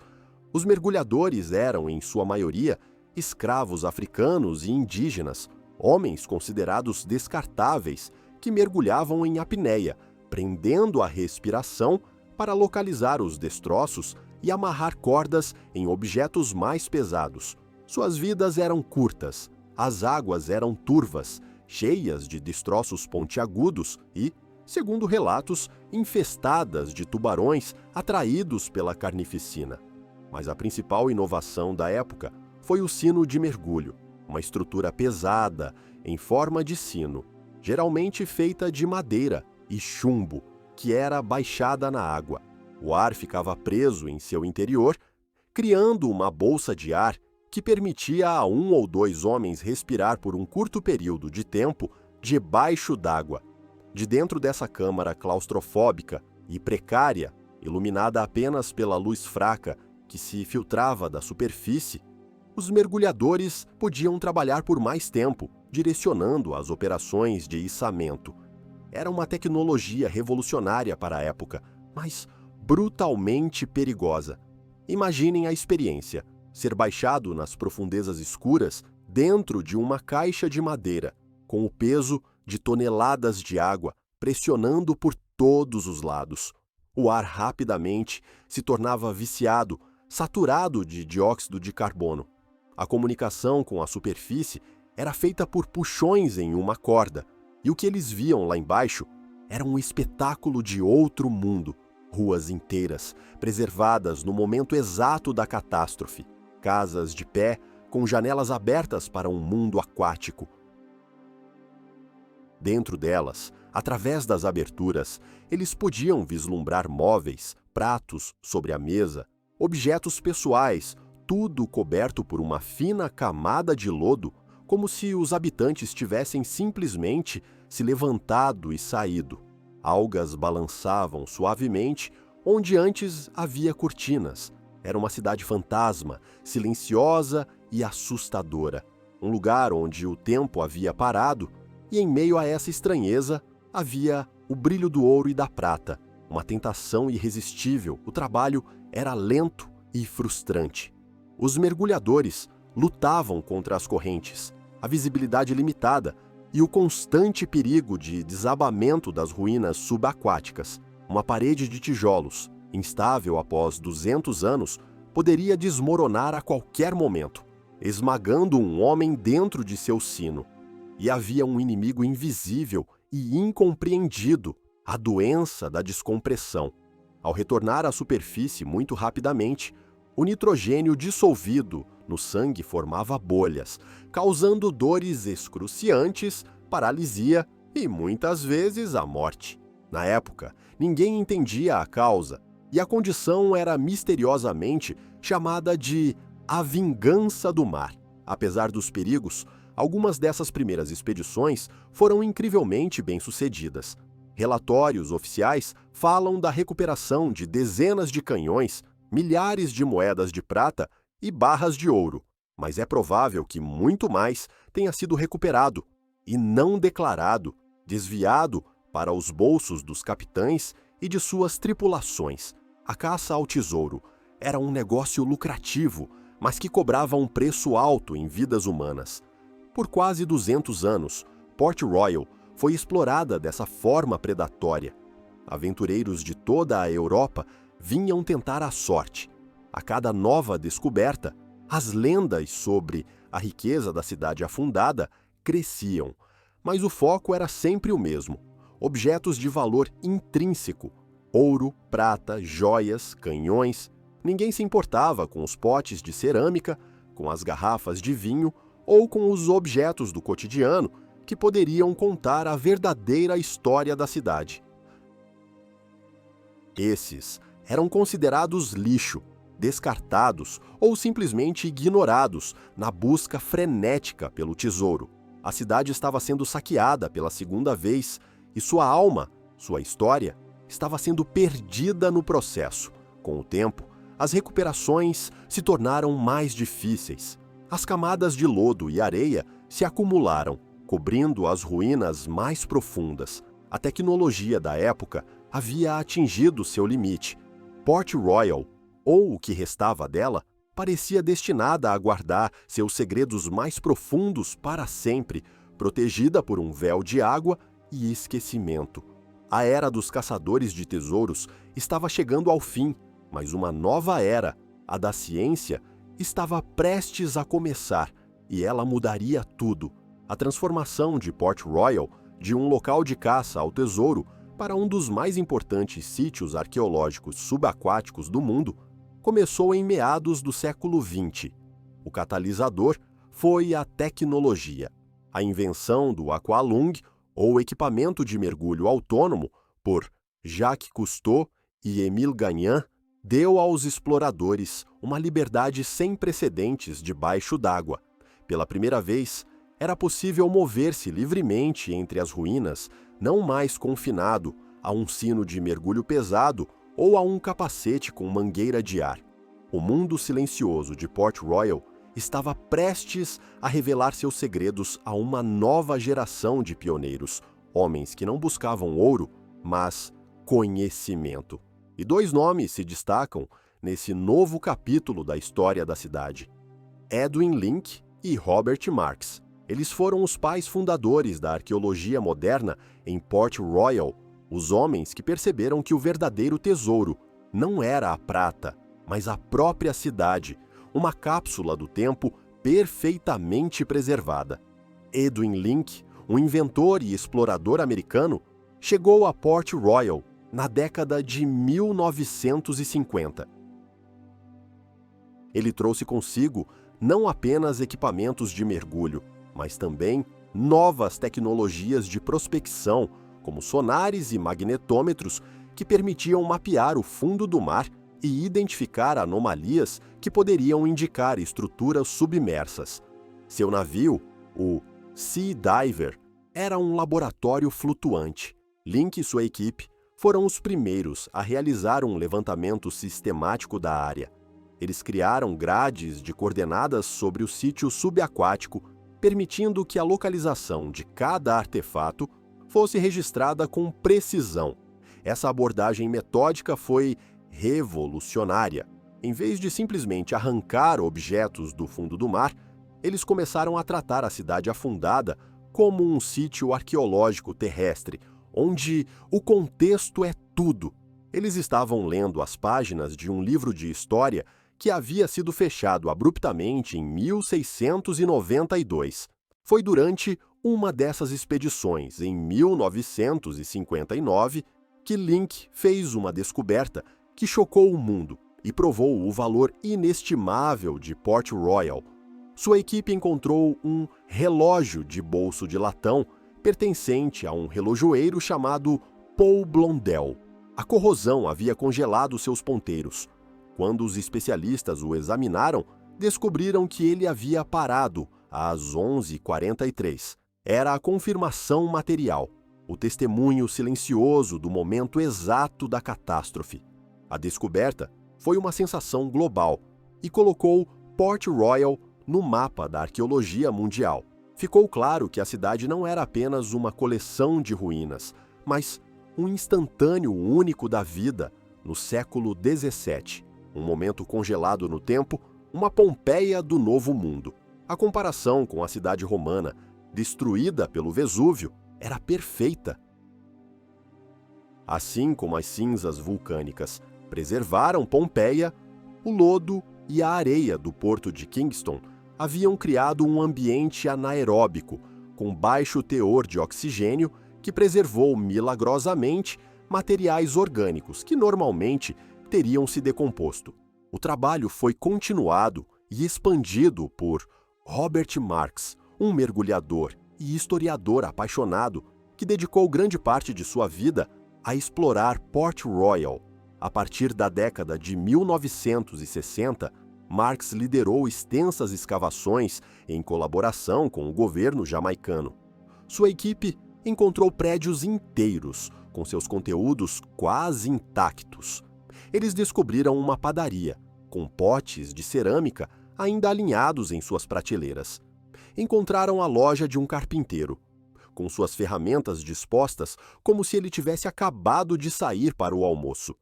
Os mergulhadores eram, em sua maioria, escravos africanos e indígenas, homens considerados descartáveis, que mergulhavam em apneia, prendendo a respiração para localizar os destroços e amarrar cordas em objetos mais pesados. Suas vidas eram curtas, as águas eram turvas, cheias de destroços pontiagudos e, segundo relatos, infestadas de tubarões atraídos pela carnificina. Mas a principal inovação da época foi o sino de mergulho, uma estrutura pesada, em forma de sino, geralmente feita de madeira e chumbo, que era baixada na água. O ar ficava preso em seu interior, criando uma bolsa de ar que permitia a um ou dois homens respirar por um curto período de tempo debaixo d'água. De dentro dessa câmara claustrofóbica e precária, iluminada apenas pela luz fraca que se filtrava da superfície, os mergulhadores podiam trabalhar por mais tempo, direcionando as operações de içamento. Era uma tecnologia revolucionária para a época, mas brutalmente perigosa. Imaginem a experiência: ser baixado nas profundezas escuras dentro de uma caixa de madeira, com o peso de toneladas de água pressionando por todos os lados. O ar rapidamente se tornava viciado, saturado de dióxido de carbono. A comunicação com a superfície era feita por puxões em uma corda, e o que eles viam lá embaixo era um espetáculo de outro mundo. Ruas inteiras, preservadas no momento exato da catástrofe. Casas de pé, com janelas abertas para um mundo aquático. Dentro delas, através das aberturas, eles podiam vislumbrar móveis, pratos sobre a mesa, objetos pessoais, tudo coberto por uma fina camada de lodo, como se os habitantes tivessem simplesmente se levantado e saído. Algas balançavam suavemente onde antes havia cortinas. Era uma cidade fantasma, silenciosa e assustadora. Um lugar onde o tempo havia parado e, em meio a essa estranheza, havia o brilho do ouro e da prata. Uma tentação irresistível. O trabalho era lento e frustrante. Os mergulhadores lutavam contra as correntes, a visibilidade limitada e o constante perigo de desabamento das ruínas subaquáticas. Uma parede de tijolos, instável após 200 anos, poderia desmoronar a qualquer momento, esmagando um homem dentro de seu sino. E havia um inimigo invisível e incompreendido, a doença da descompressão. Ao retornar à superfície muito rapidamente, o nitrogênio dissolvido no sangue formava bolhas, causando dores excruciantes, paralisia e, muitas vezes, a morte. Na época, ninguém entendia a causa, e a condição era misteriosamente chamada de a vingança do mar. Apesar dos perigos, algumas dessas primeiras expedições foram incrivelmente bem-sucedidas. Relatórios oficiais falam da recuperação de dezenas de canhões, milhares de moedas de prata e barras de ouro, mas é provável que muito mais tenha sido recuperado e não declarado, desviado para os bolsos dos capitães e de suas tripulações. A caça ao tesouro era um negócio lucrativo, mas que cobrava um preço alto em vidas humanas. Por quase 200 anos, Port Royal foi explorada dessa forma predatória. Aventureiros de toda a Europa vinham tentar a sorte. A cada nova descoberta, as lendas sobre a riqueza da cidade afundada cresciam, mas o foco era sempre o mesmo: objetos de valor intrínseco, ouro, prata, joias, canhões. Ninguém se importava com os potes de cerâmica, com as garrafas de vinho ou com os objetos do cotidiano que poderiam contar a verdadeira história da cidade. Esses eram considerados lixo, descartados ou simplesmente ignorados na busca frenética pelo tesouro. A cidade estava sendo saqueada pela segunda vez e sua alma, sua história, estava sendo perdida no processo. Com o tempo, as recuperações se tornaram mais difíceis. As camadas de lodo e areia se acumularam, cobrindo as ruínas mais profundas. A tecnologia da época havia atingido seu limite. Port Royal, ou o que restava dela, parecia destinada a guardar seus segredos mais profundos para sempre, protegida por um véu de água e esquecimento. A era dos caçadores de tesouros estava chegando ao fim, mas uma nova era, a da ciência, estava prestes a começar, e ela mudaria tudo. A transformação de Port Royal de um local de caça ao tesouro para um dos mais importantes sítios arqueológicos subaquáticos do mundo começou em meados do século XX. O catalisador foi a tecnologia. A invenção do aqualung, ou equipamento de mergulho autônomo, por Jacques Cousteau e Émile Gagnan, deu aos exploradores uma liberdade sem precedentes debaixo d'água. Pela primeira vez, era possível mover-se livremente entre as ruínas, não mais confinado a um sino de mergulho pesado ou a um capacete com mangueira de ar. O mundo silencioso de Port Royal estava prestes a revelar seus segredos a uma nova geração de pioneiros, homens que não buscavam ouro, mas conhecimento. E dois nomes se destacam nesse novo capítulo da história da cidade: Edwin Link e Robert Marks. Eles foram os pais fundadores da arqueologia moderna em Port Royal, os homens que perceberam que o verdadeiro tesouro não era a prata, mas a própria cidade, uma cápsula do tempo perfeitamente preservada. Edwin Link, um inventor e explorador americano, chegou a Port Royal na década de 1950. Ele trouxe consigo não apenas equipamentos de mergulho, mas também novas tecnologias de prospecção, como sonares e magnetômetros, que permitiam mapear o fundo do mar e identificar anomalias que poderiam indicar estruturas submersas. Seu navio, o Sea Diver, era um laboratório flutuante. Link e sua equipe foram os primeiros a realizar um levantamento sistemático da área. Eles criaram grades de coordenadas sobre o sítio subaquático, permitindo que a localização de cada artefato fosse registrada com precisão. Essa abordagem metódica foi revolucionária. Em vez de simplesmente arrancar objetos do fundo do mar, eles começaram a tratar a cidade afundada como um sítio arqueológico terrestre, onde o contexto é tudo. Eles estavam lendo as páginas de um livro de história que havia sido fechado abruptamente em 1692. Foi durante uma dessas expedições, em 1959, que Link fez uma descoberta que chocou o mundo e provou o valor inestimável de Port Royal. Sua equipe encontrou um relógio de bolso de latão pertencente a um relojoeiro chamado Paul Blondel. A corrosão havia congelado seus ponteiros. Quando os especialistas o examinaram, descobriram que ele havia parado às 11h43. Era a confirmação material, o testemunho silencioso do momento exato da catástrofe. A descoberta foi uma sensação global e colocou Port Royal no mapa da arqueologia mundial. Ficou claro que a cidade não era apenas uma coleção de ruínas, mas um instantâneo único da vida no século XVII, um momento congelado no tempo, uma Pompeia do Novo Mundo. A comparação com a cidade romana, destruída pelo Vesúvio, era perfeita. Assim como as cinzas vulcânicas preservaram Pompeia, o lodo e a areia do porto de Kingston haviam criado um ambiente anaeróbico, com baixo teor de oxigênio, que preservou milagrosamente materiais orgânicos que normalmente teriam se decomposto. O trabalho foi continuado e expandido por Robert Marks, um mergulhador e historiador apaixonado que dedicou grande parte de sua vida a explorar Port Royal. A partir da década de 1960, Marks liderou extensas escavações em colaboração com o governo jamaicano. Sua equipe encontrou prédios inteiros, com seus conteúdos quase intactos. Eles descobriram uma padaria, com potes de cerâmica ainda alinhados em suas prateleiras. Encontraram a loja de um carpinteiro, com suas ferramentas dispostas como se ele tivesse acabado de sair para o almoço.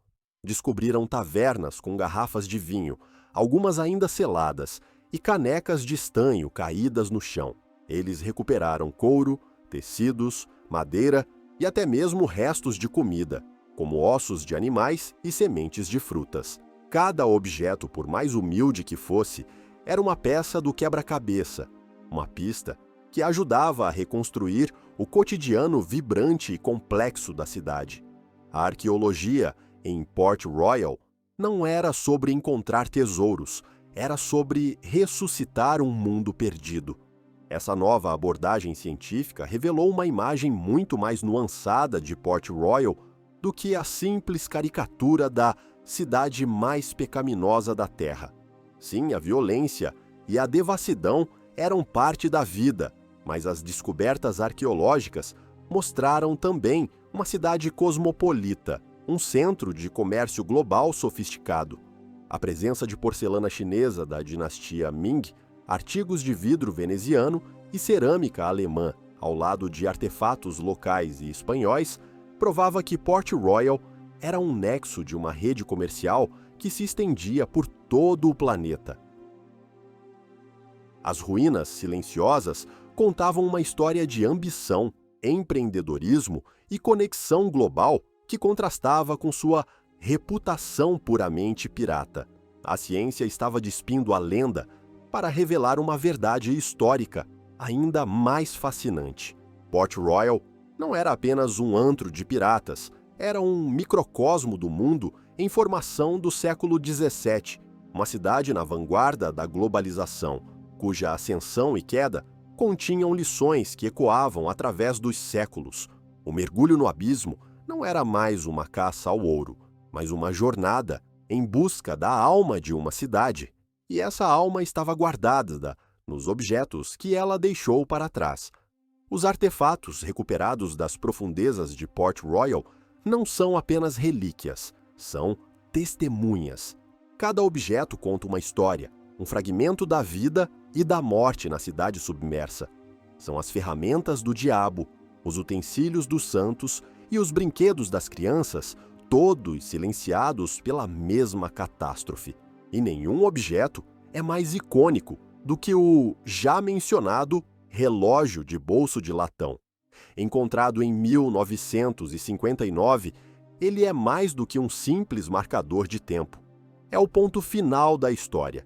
Descobriram tavernas com garrafas de vinho, algumas ainda seladas, e canecas de estanho caídas no chão. Eles recuperaram couro, tecidos, madeira e até mesmo restos de comida, como ossos de animais e sementes de frutas. Cada objeto, por mais humilde que fosse, era uma peça do quebra-cabeça, uma pista que ajudava a reconstruir o cotidiano vibrante e complexo da cidade. A arqueologia em Port Royal não era sobre encontrar tesouros, era sobre ressuscitar um mundo perdido. Essa nova abordagem científica revelou uma imagem muito mais nuançada de Port Royal do que a simples caricatura da cidade mais pecaminosa da Terra. Sim, a violência e a devassidão eram parte da vida, mas as descobertas arqueológicas mostraram também uma cidade cosmopolita, um centro de comércio global sofisticado. A presença de porcelana chinesa da dinastia Ming, artigos de vidro veneziano e cerâmica alemã, ao lado de artefatos locais e espanhóis, provava que Port Royal era um nexo de uma rede comercial que se estendia por todo o planeta. As ruínas silenciosas contavam uma história de ambição, empreendedorismo e conexão global que contrastava com sua reputação puramente pirata. A ciência estava despindo a lenda para revelar uma verdade histórica ainda mais fascinante. Port Royal não era apenas um antro de piratas, era um microcosmo do mundo em formação do século XVII, uma cidade na vanguarda da globalização, cuja ascensão e queda continham lições que ecoavam através dos séculos. O mergulho no abismo não era mais uma caça ao ouro, mas uma jornada em busca da alma de uma cidade. E essa alma estava guardada nos objetos que ela deixou para trás. Os artefatos recuperados das profundezas de Port Royal não são apenas relíquias, são testemunhas. Cada objeto conta uma história, um fragmento da vida e da morte na cidade submersa. São as ferramentas do diabo, os utensílios dos santos e os brinquedos das crianças, todos silenciados pela mesma catástrofe. E nenhum objeto é mais icônico do que o já mencionado relógio de bolso de latão. Encontrado em 1959, ele é mais do que um simples marcador de tempo. É o ponto final da história.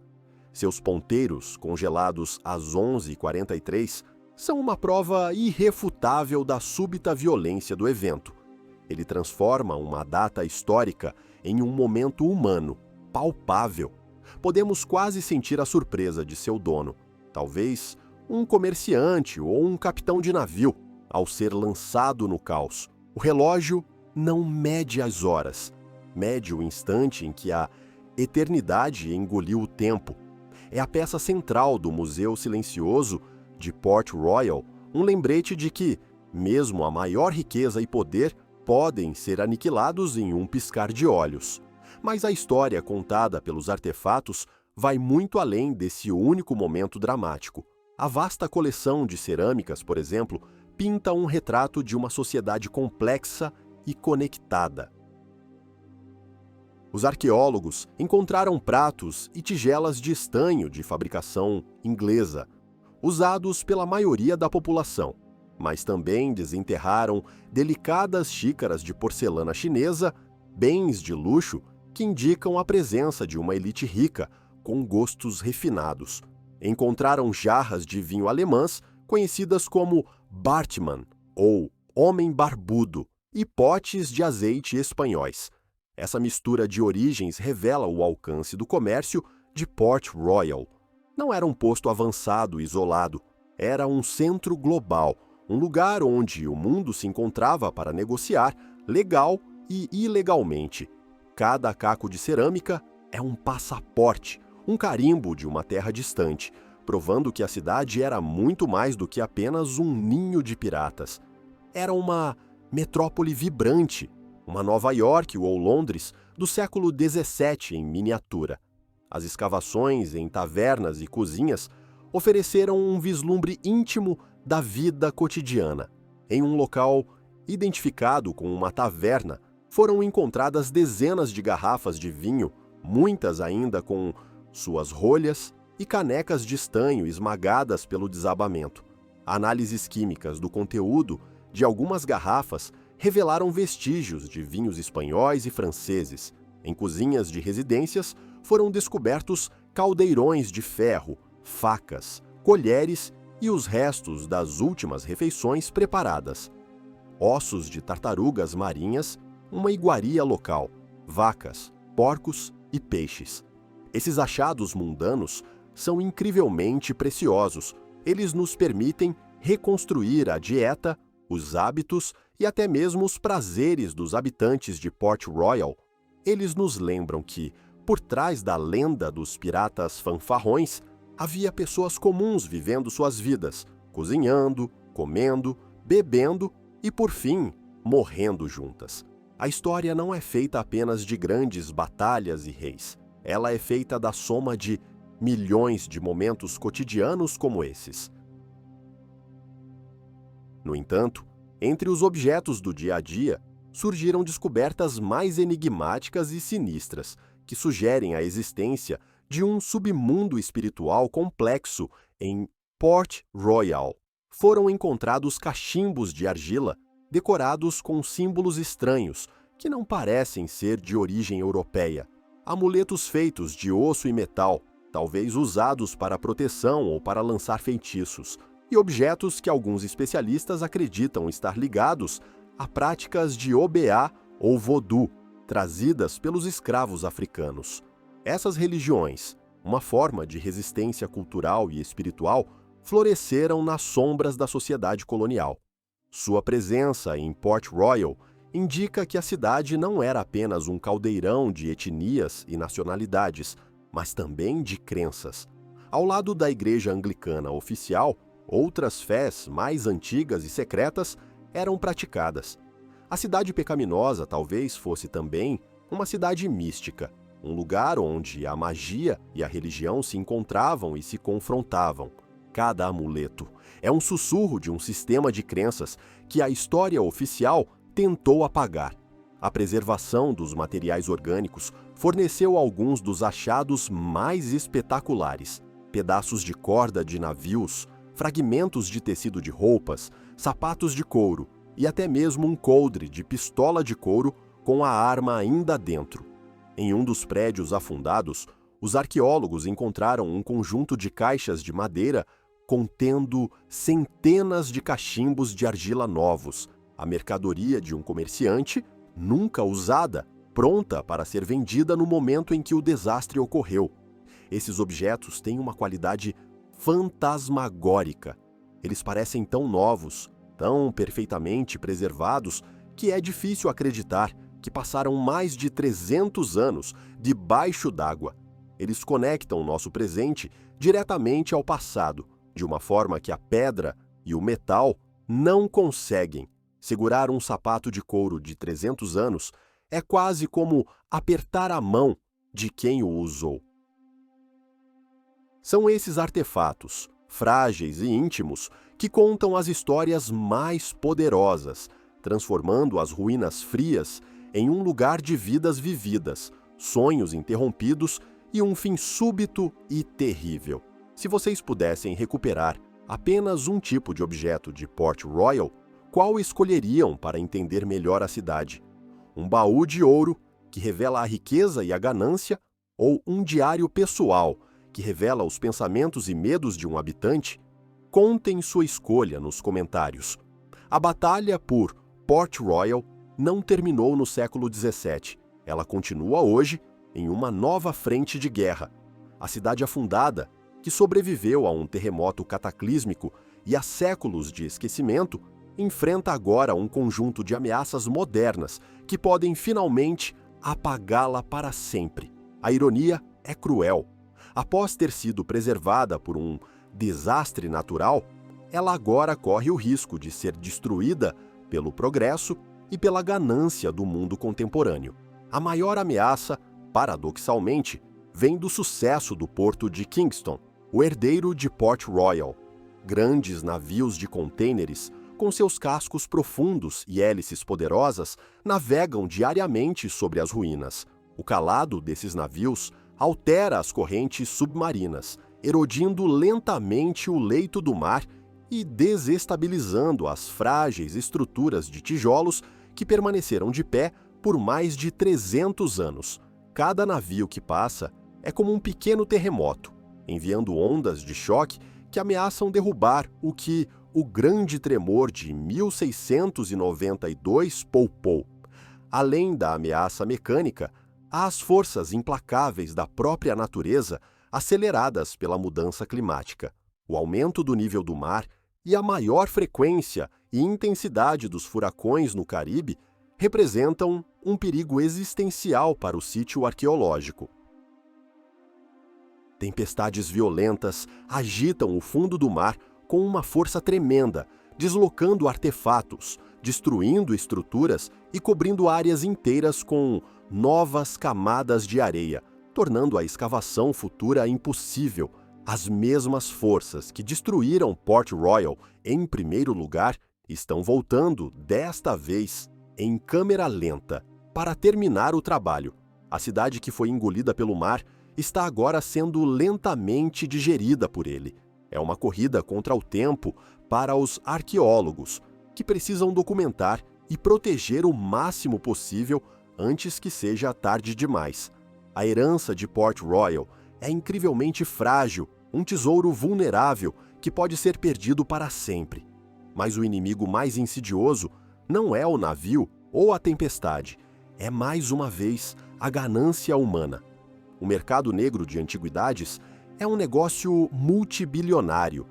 Seus ponteiros, congelados às 11h43, são uma prova irrefutável da súbita violência do evento. Ele transforma uma data histórica em um momento humano, palpável. Podemos quase sentir a surpresa de seu dono, talvez um comerciante ou um capitão de navio, ao ser lançado no caos. O relógio não mede as horas, mede o instante em que a eternidade engoliu o tempo. É a peça central do Museu Silencioso de Port Royal, um lembrete de que, mesmo a maior riqueza e poder, podem ser aniquilados em um piscar de olhos. Mas a história contada pelos artefatos vai muito além desse único momento dramático. A vasta coleção de cerâmicas, por exemplo, pinta um retrato de uma sociedade complexa e conectada. Os arqueólogos encontraram pratos e tigelas de estanho de fabricação inglesa, usados pela maioria da população, mas também desenterraram delicadas xícaras de porcelana chinesa, bens de luxo que indicam a presença de uma elite rica com gostos refinados. Encontraram jarras de vinho alemãs conhecidas como Bartmann ou Homem Barbudo e potes de azeite espanhóis. Essa mistura de origens revela o alcance do comércio de Port Royal. Não era um posto avançado isolado, era um centro global, um lugar onde o mundo se encontrava para negociar legal e ilegalmente. Cada caco de cerâmica é um passaporte, um carimbo de uma terra distante, provando que a cidade era muito mais do que apenas um ninho de piratas. Era uma metrópole vibrante, uma Nova York ou Londres do século XVII em miniatura. As escavações em tavernas e cozinhas ofereceram um vislumbre íntimo da vida cotidiana. Em um local identificado com uma taverna, foram encontradas dezenas de garrafas de vinho, muitas ainda com suas rolhas e canecas de estanho esmagadas pelo desabamento. Análises químicas do conteúdo de algumas garrafas revelaram vestígios de vinhos espanhóis e franceses. Em cozinhas de residências foram descobertos caldeirões de ferro, facas, colheres e os restos das últimas refeições preparadas. Ossos de tartarugas marinhas, uma iguaria local, vacas, porcos e peixes. Esses achados mundanos são incrivelmente preciosos. Eles nos permitem reconstruir a dieta, os hábitos e até mesmo os prazeres dos habitantes de Port Royal. Eles nos lembram que, por trás da lenda dos piratas fanfarrões, havia pessoas comuns vivendo suas vidas, cozinhando, comendo, bebendo e, por fim, morrendo juntas. A história não é feita apenas de grandes batalhas e reis. Ela é feita da soma de milhões de momentos cotidianos como esses. No entanto, entre os objetos do dia a dia, surgiram descobertas mais enigmáticas e sinistras, que sugerem a existência de um submundo espiritual complexo em Port Royal. Foram encontrados cachimbos de argila decorados com símbolos estranhos que não parecem ser de origem europeia. Amuletos feitos de osso e metal, talvez usados para proteção ou para lançar feitiços, e objetos que alguns especialistas acreditam estar ligados a práticas de Obeah ou Vodou, trazidas pelos escravos africanos. Essas religiões, uma forma de resistência cultural e espiritual, floresceram nas sombras da sociedade colonial. Sua presença em Port Royal indica que a cidade não era apenas um caldeirão de etnias e nacionalidades, mas também de crenças. Ao lado da igreja anglicana oficial, outras fés mais antigas e secretas eram praticadas. A cidade pecaminosa talvez fosse também uma cidade mística, um lugar onde a magia e a religião se encontravam e se confrontavam. Cada amuleto é um sussurro de um sistema de crenças que a história oficial tentou apagar. A preservação dos materiais orgânicos forneceu alguns dos achados mais espetaculares: pedaços de corda de navios, fragmentos de tecido de roupas, sapatos de couro e até mesmo um coldre de pistola de couro com a arma ainda dentro. Em um dos prédios afundados, os arqueólogos encontraram um conjunto de caixas de madeira contendo centenas de cachimbos de argila novos, a mercadoria de um comerciante, nunca usada, pronta para ser vendida no momento em que o desastre ocorreu. Esses objetos têm uma qualidade fantasmagórica. Eles parecem tão novos, tão perfeitamente preservados, que é difícil acreditar que passaram mais de 300 anos debaixo d'água. Eles conectam nosso presente diretamente ao passado, de uma forma que a pedra e o metal não conseguem. Segurar um sapato de couro de 300 anos é quase como apertar a mão de quem o usou. São esses artefatos, frágeis e íntimos, que contam as histórias mais poderosas, transformando as ruínas frias em um lugar de vidas vividas, sonhos interrompidos e um fim súbito e terrível. Se vocês pudessem recuperar apenas um tipo de objeto de Port Royal, qual escolheriam para entender melhor a cidade? Um baú de ouro, que revela a riqueza e a ganância, ou um diário pessoal, que revela os pensamentos e medos de um habitante? Contem sua escolha nos comentários. A batalha por Port Royal não terminou no século XVII. Ela continua hoje em uma nova frente de guerra. A cidade afundada, que sobreviveu a um terremoto cataclísmico e a séculos de esquecimento, enfrenta agora um conjunto de ameaças modernas que podem finalmente apagá-la para sempre. A ironia é cruel. Após ter sido preservada por um desastre natural, ela agora corre o risco de ser destruída pelo progresso e pela ganância do mundo contemporâneo. A maior ameaça, paradoxalmente, vem do sucesso do porto de Kingston, o herdeiro de Port Royal. Grandes navios de contêineres, com seus cascos profundos e hélices poderosas, navegam diariamente sobre as ruínas. O calado desses navios altera as correntes submarinas, erodindo lentamente o leito do mar e desestabilizando as frágeis estruturas de tijolos que permaneceram de pé por mais de 300 anos. Cada navio que passa é como um pequeno terremoto, enviando ondas de choque que ameaçam derrubar o que o grande tremor de 1692 poupou. Além da ameaça mecânica, há as forças implacáveis da própria natureza aceleradas pela mudança climática. O aumento do nível do mar e a maior frequência e intensidade dos furacões no Caribe representam um perigo existencial para o sítio arqueológico. Tempestades violentas agitam o fundo do mar com uma força tremenda, deslocando artefatos, destruindo estruturas e cobrindo áreas inteiras com novas camadas de areia, tornando a escavação futura impossível. As mesmas forças que destruíram Port Royal em primeiro lugar estão voltando, desta vez, em câmera lenta, para terminar o trabalho. A cidade que foi engolida pelo mar está agora sendo lentamente digerida por ele. É uma corrida contra o tempo para os arqueólogos, que precisam documentar e proteger o máximo possível antes que seja tarde demais. A herança de Port Royal é incrivelmente frágil, um tesouro vulnerável que pode ser perdido para sempre. Mas o inimigo mais insidioso não é o navio ou a tempestade, é mais uma vez a ganância humana. O mercado negro de antiguidades é um negócio multibilionário.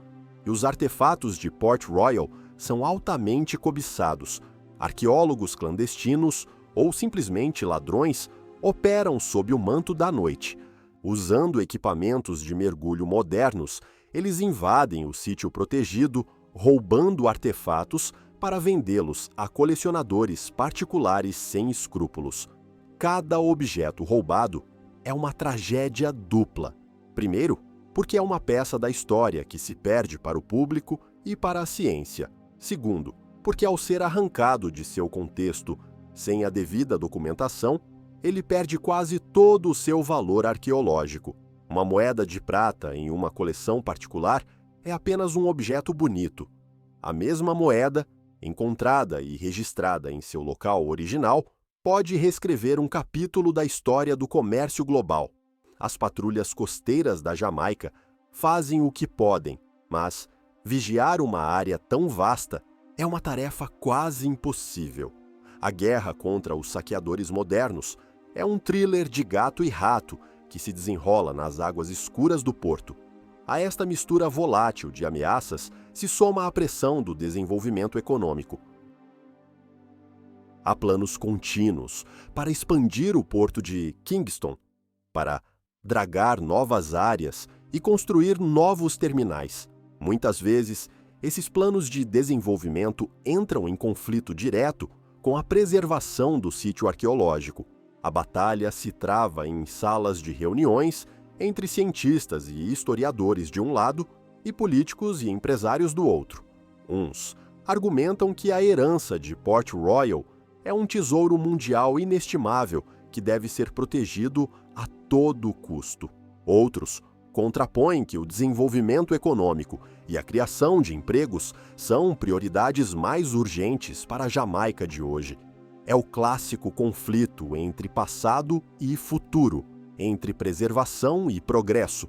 e os artefatos de Port Royal são altamente cobiçados. Arqueólogos clandestinos ou simplesmente ladrões operam sob o manto da noite. Usando equipamentos de mergulho modernos, eles invadem o sítio protegido, roubando artefatos para vendê-los a colecionadores particulares sem escrúpulos. Cada objeto roubado é uma tragédia dupla. Primeiro, porque é uma peça da história que se perde para o público e para a ciência. Segundo, porque ao ser arrancado de seu contexto sem a devida documentação, ele perde quase todo o seu valor arqueológico. Uma moeda de prata em uma coleção particular é apenas um objeto bonito. A mesma moeda, encontrada e registrada em seu local original, pode reescrever um capítulo da história do comércio global. As patrulhas costeiras da Jamaica fazem o que podem, mas vigiar uma área tão vasta é uma tarefa quase impossível. A guerra contra os saqueadores modernos é um thriller de gato e rato que se desenrola nas águas escuras do porto. A esta mistura volátil de ameaças se soma a pressão do desenvolvimento econômico. Há planos contínuos para expandir o porto de Kingston, para dragar novas áreas e construir novos terminais. Muitas vezes, esses planos de desenvolvimento entram em conflito direto com a preservação do sítio arqueológico. A batalha se trava em salas de reuniões entre cientistas e historiadores de um lado e políticos e empresários do outro. Uns argumentam que a herança de Port Royal é um tesouro mundial inestimável que deve ser protegido a todo custo. Outros contrapõem que o desenvolvimento econômico e a criação de empregos são prioridades mais urgentes para a Jamaica de hoje. É o clássico conflito entre passado e futuro, entre preservação e progresso.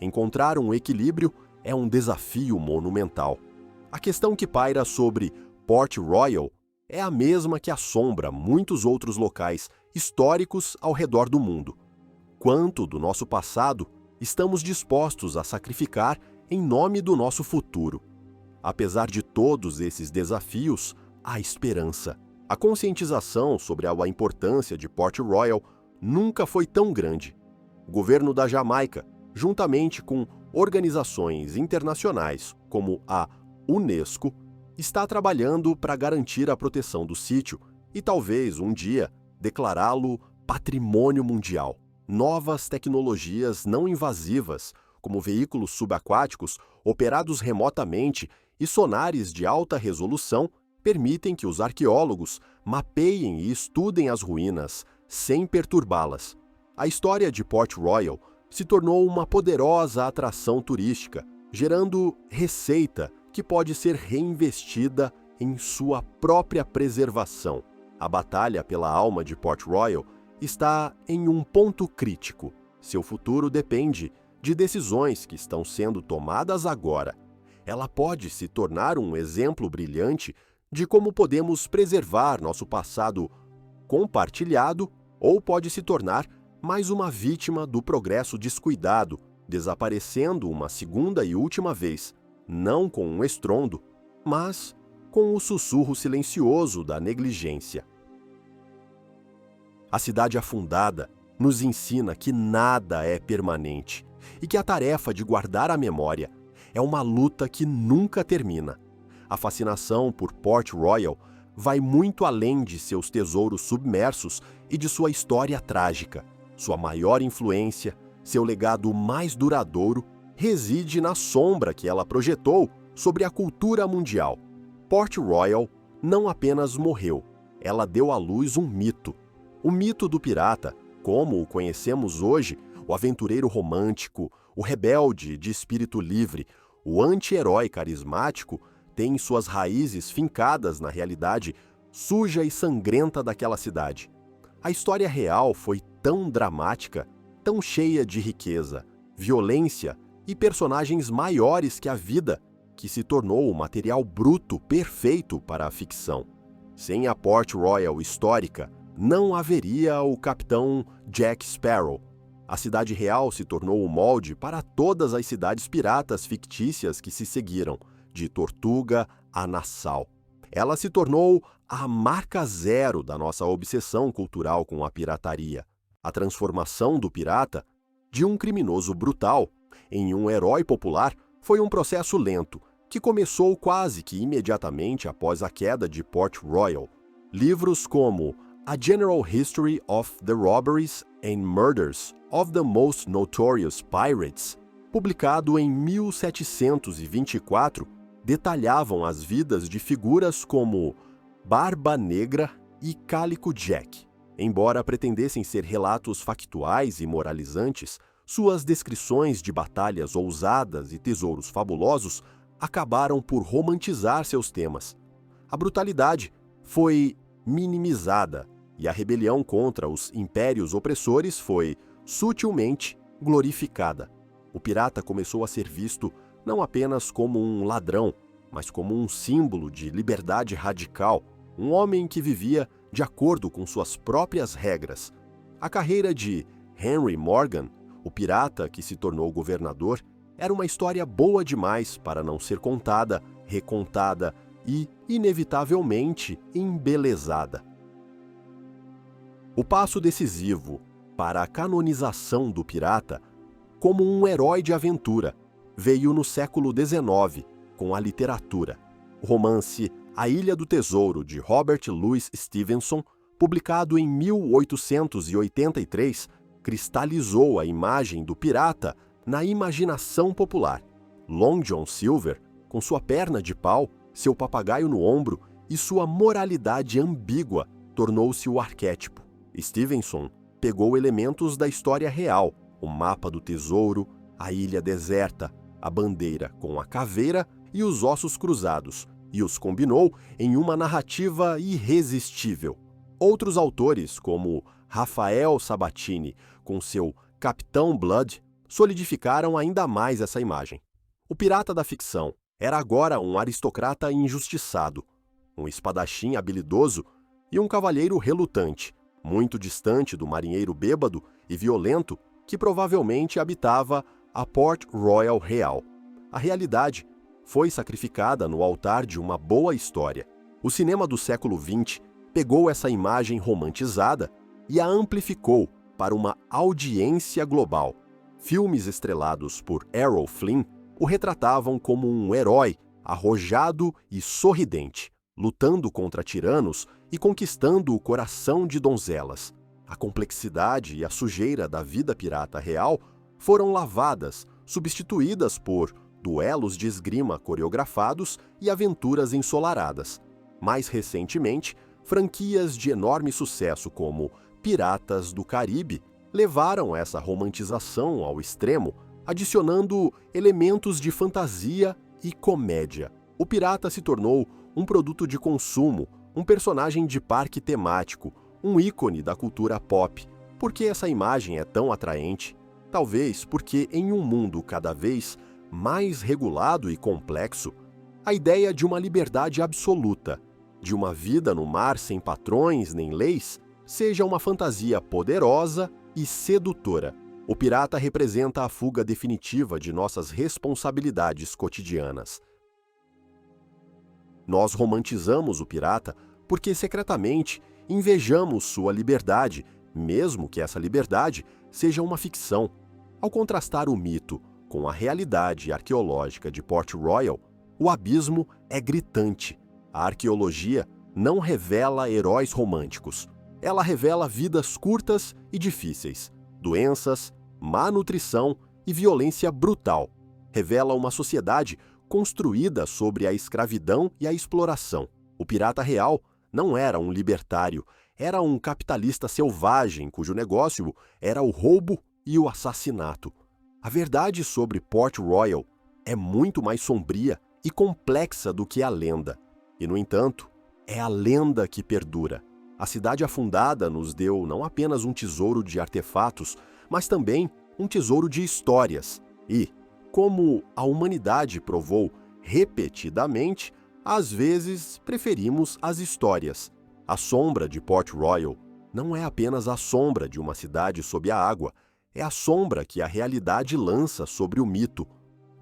Encontrar um equilíbrio é um desafio monumental. A questão que paira sobre Port Royal é a mesma que assombra muitos outros locais históricos ao redor do mundo. Quanto do nosso passado estamos dispostos a sacrificar em nome do nosso futuro? Apesar de todos esses desafios, há esperança. A conscientização sobre a importância de Port Royal nunca foi tão grande. O governo da Jamaica, juntamente com organizações internacionais como a Unesco, está trabalhando para garantir a proteção do sítio e talvez um dia declará-lo patrimônio mundial. Novas tecnologias não invasivas, como veículos subaquáticos operados remotamente e sonares de alta resolução, permitem que os arqueólogos mapeiem e estudem as ruínas sem perturbá-las. A história de Port Royal se tornou uma poderosa atração turística, gerando receita que pode ser reinvestida em sua própria preservação. A batalha pela alma de Port Royal está em um ponto crítico. Seu futuro depende de decisões que estão sendo tomadas agora. Ela pode se tornar um exemplo brilhante de como podemos preservar nosso passado compartilhado ou pode se tornar mais uma vítima do progresso descuidado, desaparecendo uma segunda e última vez, não com um estrondo, mas com o sussurro silencioso da negligência. A cidade afundada nos ensina que nada é permanente e que a tarefa de guardar a memória é uma luta que nunca termina. A fascinação por Port Royal vai muito além de seus tesouros submersos e de sua história trágica. Sua maior influência, seu legado mais duradouro, reside na sombra que ela projetou sobre a cultura mundial. Port Royal não apenas morreu, ela deu à luz um mito. O mito do pirata, como o conhecemos hoje, o aventureiro romântico, o rebelde de espírito livre, o anti-herói carismático, tem suas raízes fincadas na realidade suja e sangrenta daquela cidade. A história real foi tão dramática, tão cheia de riqueza, violência e personagens maiores que a vida, que se tornou o material bruto perfeito para a ficção. Sem a Port Royal histórica, não haveria o capitão Jack Sparrow, A cidade real se tornou o molde para todas as cidades piratas fictícias que se seguiram, de Tortuga a Nassau. Ela se tornou a marca zero da nossa obsessão cultural com a pirataria. A transformação do pirata, de um criminoso brutal, em um herói popular, foi um processo lento, que começou quase que imediatamente após a queda de Port Royal. Livros como A General History of the Robberies and Murders of the Most Notorious Pirates, publicado em 1724, detalhavam as vidas de figuras como Barba Negra e Cálico Jack. Embora pretendessem ser relatos factuais e moralizantes, suas descrições de batalhas ousadas e tesouros fabulosos acabaram por romantizar seus temas. A brutalidade foi minimizada e a rebelião contra os impérios opressores foi sutilmente glorificada. O pirata começou a ser visto não apenas como um ladrão, mas como um símbolo de liberdade radical, um homem que vivia de acordo com suas próprias regras. A carreira de Henry Morgan, o pirata que se tornou governador, era uma história boa demais para não ser contada, recontada e, inevitavelmente, embelezada. O passo decisivo para a canonização do pirata como um herói de aventura veio no século XIX, com a literatura. O romance A Ilha do Tesouro, de Robert Louis Stevenson, publicado em 1883, cristalizou a imagem do pirata na imaginação popular. Long John Silver, com sua perna de pau, seu papagaio no ombro e sua moralidade ambígua, tornou-se o arquétipo. Stevenson pegou elementos da história real, o mapa do tesouro, a ilha deserta, a bandeira com a caveira e os ossos cruzados, e os combinou em uma narrativa irresistível. Outros autores, como Rafael Sabatini, com seu Capitão Blood, solidificaram ainda mais essa imagem. O pirata da ficção era agora um aristocrata injustiçado, um espadachim habilidoso e um cavalheiro relutante, muito distante do marinheiro bêbado e violento que provavelmente habitava a Port Royal real. A realidade foi sacrificada no altar de uma boa história. O cinema do século XX pegou essa imagem romantizada e a amplificou para uma audiência global. Filmes estrelados por Errol Flynn o retratavam como um herói arrojado e sorridente, lutando contra tiranos e conquistando o coração de donzelas. A complexidade e a sujeira da vida pirata real foram lavadas, substituídas por duelos de esgrima coreografados e aventuras ensolaradas. Mais recentemente, franquias de enorme sucesso como Piratas do Caribe levaram essa romantização ao extremo, adicionando elementos de fantasia e comédia. O pirata se tornou um produto de consumo, um personagem de parque temático, um ícone da cultura pop. Por que essa imagem é tão atraente? Talvez porque, em um mundo cada vez mais regulado e complexo, a ideia de uma liberdade absoluta, de uma vida no mar sem patrões nem leis, seja uma fantasia poderosa e sedutora. O pirata representa a fuga definitiva de nossas responsabilidades cotidianas. Nós romantizamos o pirata porque secretamente invejamos sua liberdade, mesmo que essa liberdade seja uma ficção. Ao contrastar o mito com a realidade arqueológica de Port Royal, o abismo é gritante. A arqueologia não revela heróis românticos. Ela revela vidas curtas e difíceis, doenças, má nutrição e violência brutal. Revela uma sociedade construída sobre a escravidão e a exploração. O pirata real não era um libertário, era um capitalista selvagem cujo negócio era o roubo e o assassinato. A verdade sobre Port Royal é muito mais sombria e complexa do que a lenda. E, no entanto, é a lenda que perdura. A cidade afundada nos deu não apenas um tesouro de artefatos, mas também um tesouro de histórias. E, como a humanidade provou repetidamente, às vezes preferimos as histórias. A sombra de Port Royal não é apenas a sombra de uma cidade sob a água, é a sombra que a realidade lança sobre o mito,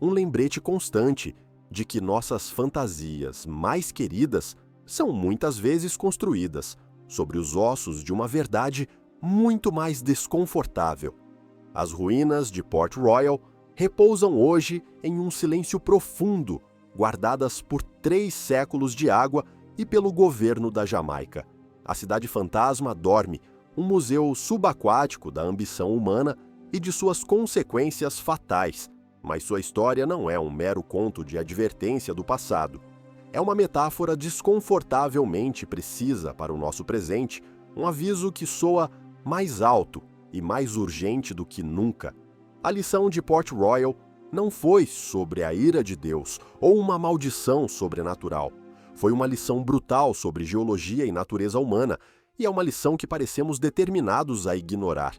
um lembrete constante de que nossas fantasias mais queridas são muitas vezes construídas sobre os ossos de uma verdade muito mais desconfortável. As ruínas de Port Royal repousam hoje em um silêncio profundo, guardadas por 3 séculos de água e pelo governo da Jamaica. A cidade fantasma dorme, um museu subaquático da ambição humana e de suas consequências fatais, mas sua história não é um mero conto de advertência do passado. É uma metáfora desconfortavelmente precisa para o nosso presente, um aviso que soa mais alto e mais urgente do que nunca. A lição de Port Royal não foi sobre a ira de Deus ou uma maldição sobrenatural. Foi uma lição brutal sobre geologia e natureza humana, e é uma lição que parecemos determinados a ignorar.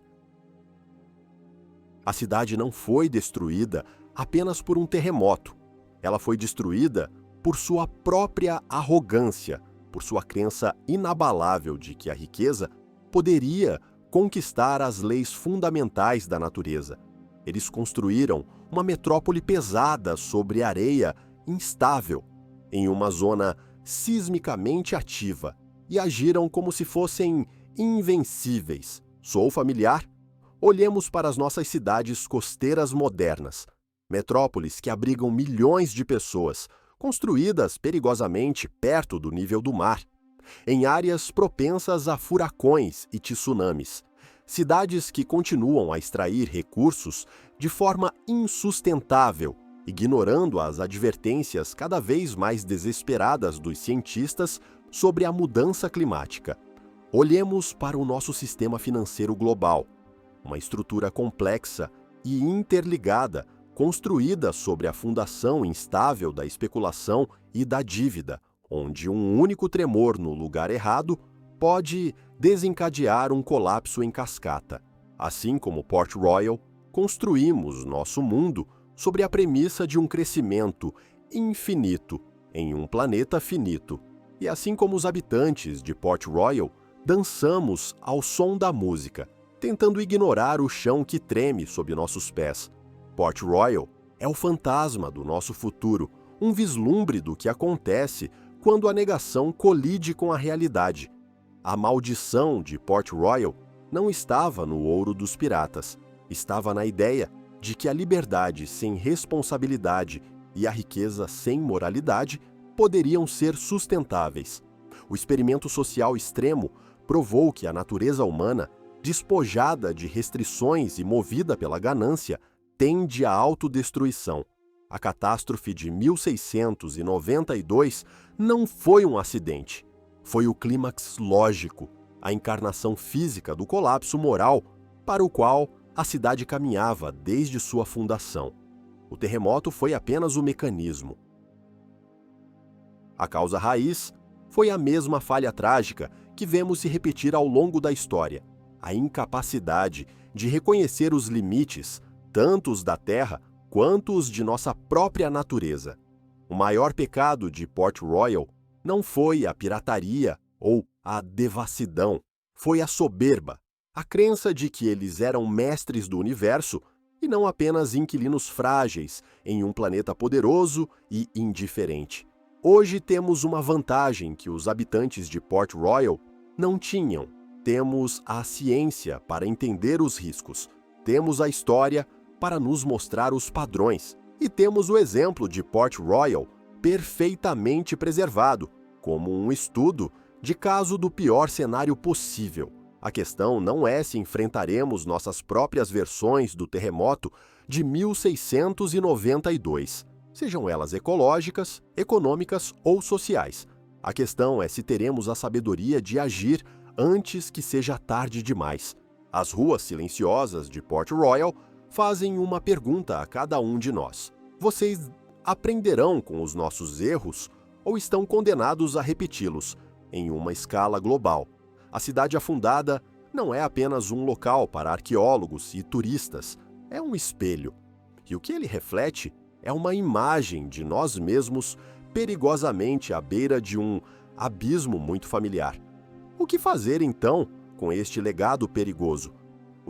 A cidade não foi destruída apenas por um terremoto. Ela foi destruída por sua própria arrogância, por sua crença inabalável de que a riqueza poderia conquistar as leis fundamentais da natureza. Eles construíram uma metrópole pesada sobre areia instável, em uma zona sismicamente ativa, e agiram como se fossem invencíveis. Sou familiar? Olhemos para as nossas cidades costeiras modernas, metrópoles que abrigam milhões de pessoas, construídas perigosamente perto do nível do mar, em áreas propensas a furacões e tsunamis, cidades que continuam a extrair recursos de forma insustentável, ignorando as advertências cada vez mais desesperadas dos cientistas sobre a mudança climática. Olhemos para o nosso sistema financeiro global, uma estrutura complexa e interligada, construída sobre a fundação instável da especulação e da dívida, onde um único tremor no lugar errado pode desencadear um colapso em cascata. Assim como Port Royal, construímos nosso mundo sobre a premissa de um crescimento infinito em um planeta finito. E assim como os habitantes de Port Royal, dançamos ao som da música, tentando ignorar o chão que treme sob nossos pés. Port Royal é o fantasma do nosso futuro, um vislumbre do que acontece quando a negação colide com a realidade. A maldição de Port Royal não estava no ouro dos piratas, estava na ideia de que a liberdade sem responsabilidade e a riqueza sem moralidade poderiam ser sustentáveis. O experimento social extremo provou que a natureza humana, despojada de restrições e movida pela ganância, tende à autodestruição. A catástrofe de 1692 não foi um acidente. Foi o clímax lógico, a encarnação física do colapso moral para o qual a cidade caminhava desde sua fundação. O terremoto foi apenas o mecanismo. A causa raiz foi a mesma falha trágica que vemos se repetir ao longo da história: a incapacidade de reconhecer os limites, tanto os da Terra quanto os de nossa própria natureza. O maior pecado de Port Royal não foi a pirataria ou a devassidão, foi a soberba, a crença de que eles eram mestres do universo e não apenas inquilinos frágeis em um planeta poderoso e indiferente. Hoje temos uma vantagem que os habitantes de Port Royal não tinham. Temos a ciência para entender os riscos, temos a história para nos mostrar os padrões e temos o exemplo de Port Royal perfeitamente preservado, como um estudo de caso do pior cenário possível. A questão não é se enfrentaremos nossas próprias versões do terremoto de 1692, sejam elas ecológicas, econômicas ou sociais. A questão é se teremos a sabedoria de agir antes que seja tarde demais. As ruas silenciosas de Port Royal fazem uma pergunta a cada um de nós. Vocês aprenderão com os nossos erros ou estão condenados a repeti-los em uma escala global? A cidade afundada não é apenas um local para arqueólogos e turistas, é um espelho. E o que ele reflete é uma imagem de nós mesmos perigosamente à beira de um abismo muito familiar. O que fazer, então, com este legado perigoso?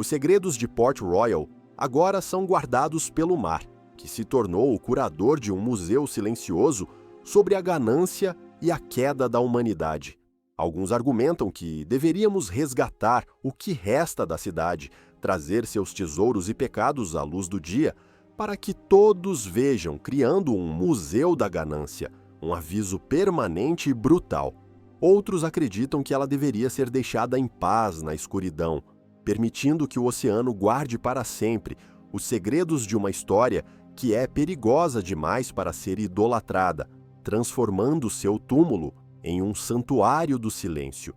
Os segredos de Port Royal agora são guardados pelo mar, que se tornou o curador de um museu silencioso sobre a ganância e a queda da humanidade. Alguns argumentam que deveríamos resgatar o que resta da cidade, trazer seus tesouros e pecados à luz do dia, para que todos vejam, criando um museu da ganância, um aviso permanente e brutal. Outros acreditam que ela deveria ser deixada em paz na escuridão, permitindo que o oceano guarde para sempre os segredos de uma história que é perigosa demais para ser idolatrada, transformando seu túmulo em um santuário do silêncio.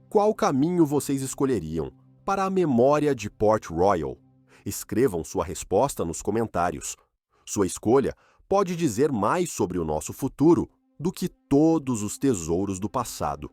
Qual caminho vocês escolheriam para a memória de Port Royal? Escrevam sua resposta nos comentários. Sua escolha pode dizer mais sobre o nosso futuro do que todos os tesouros do passado.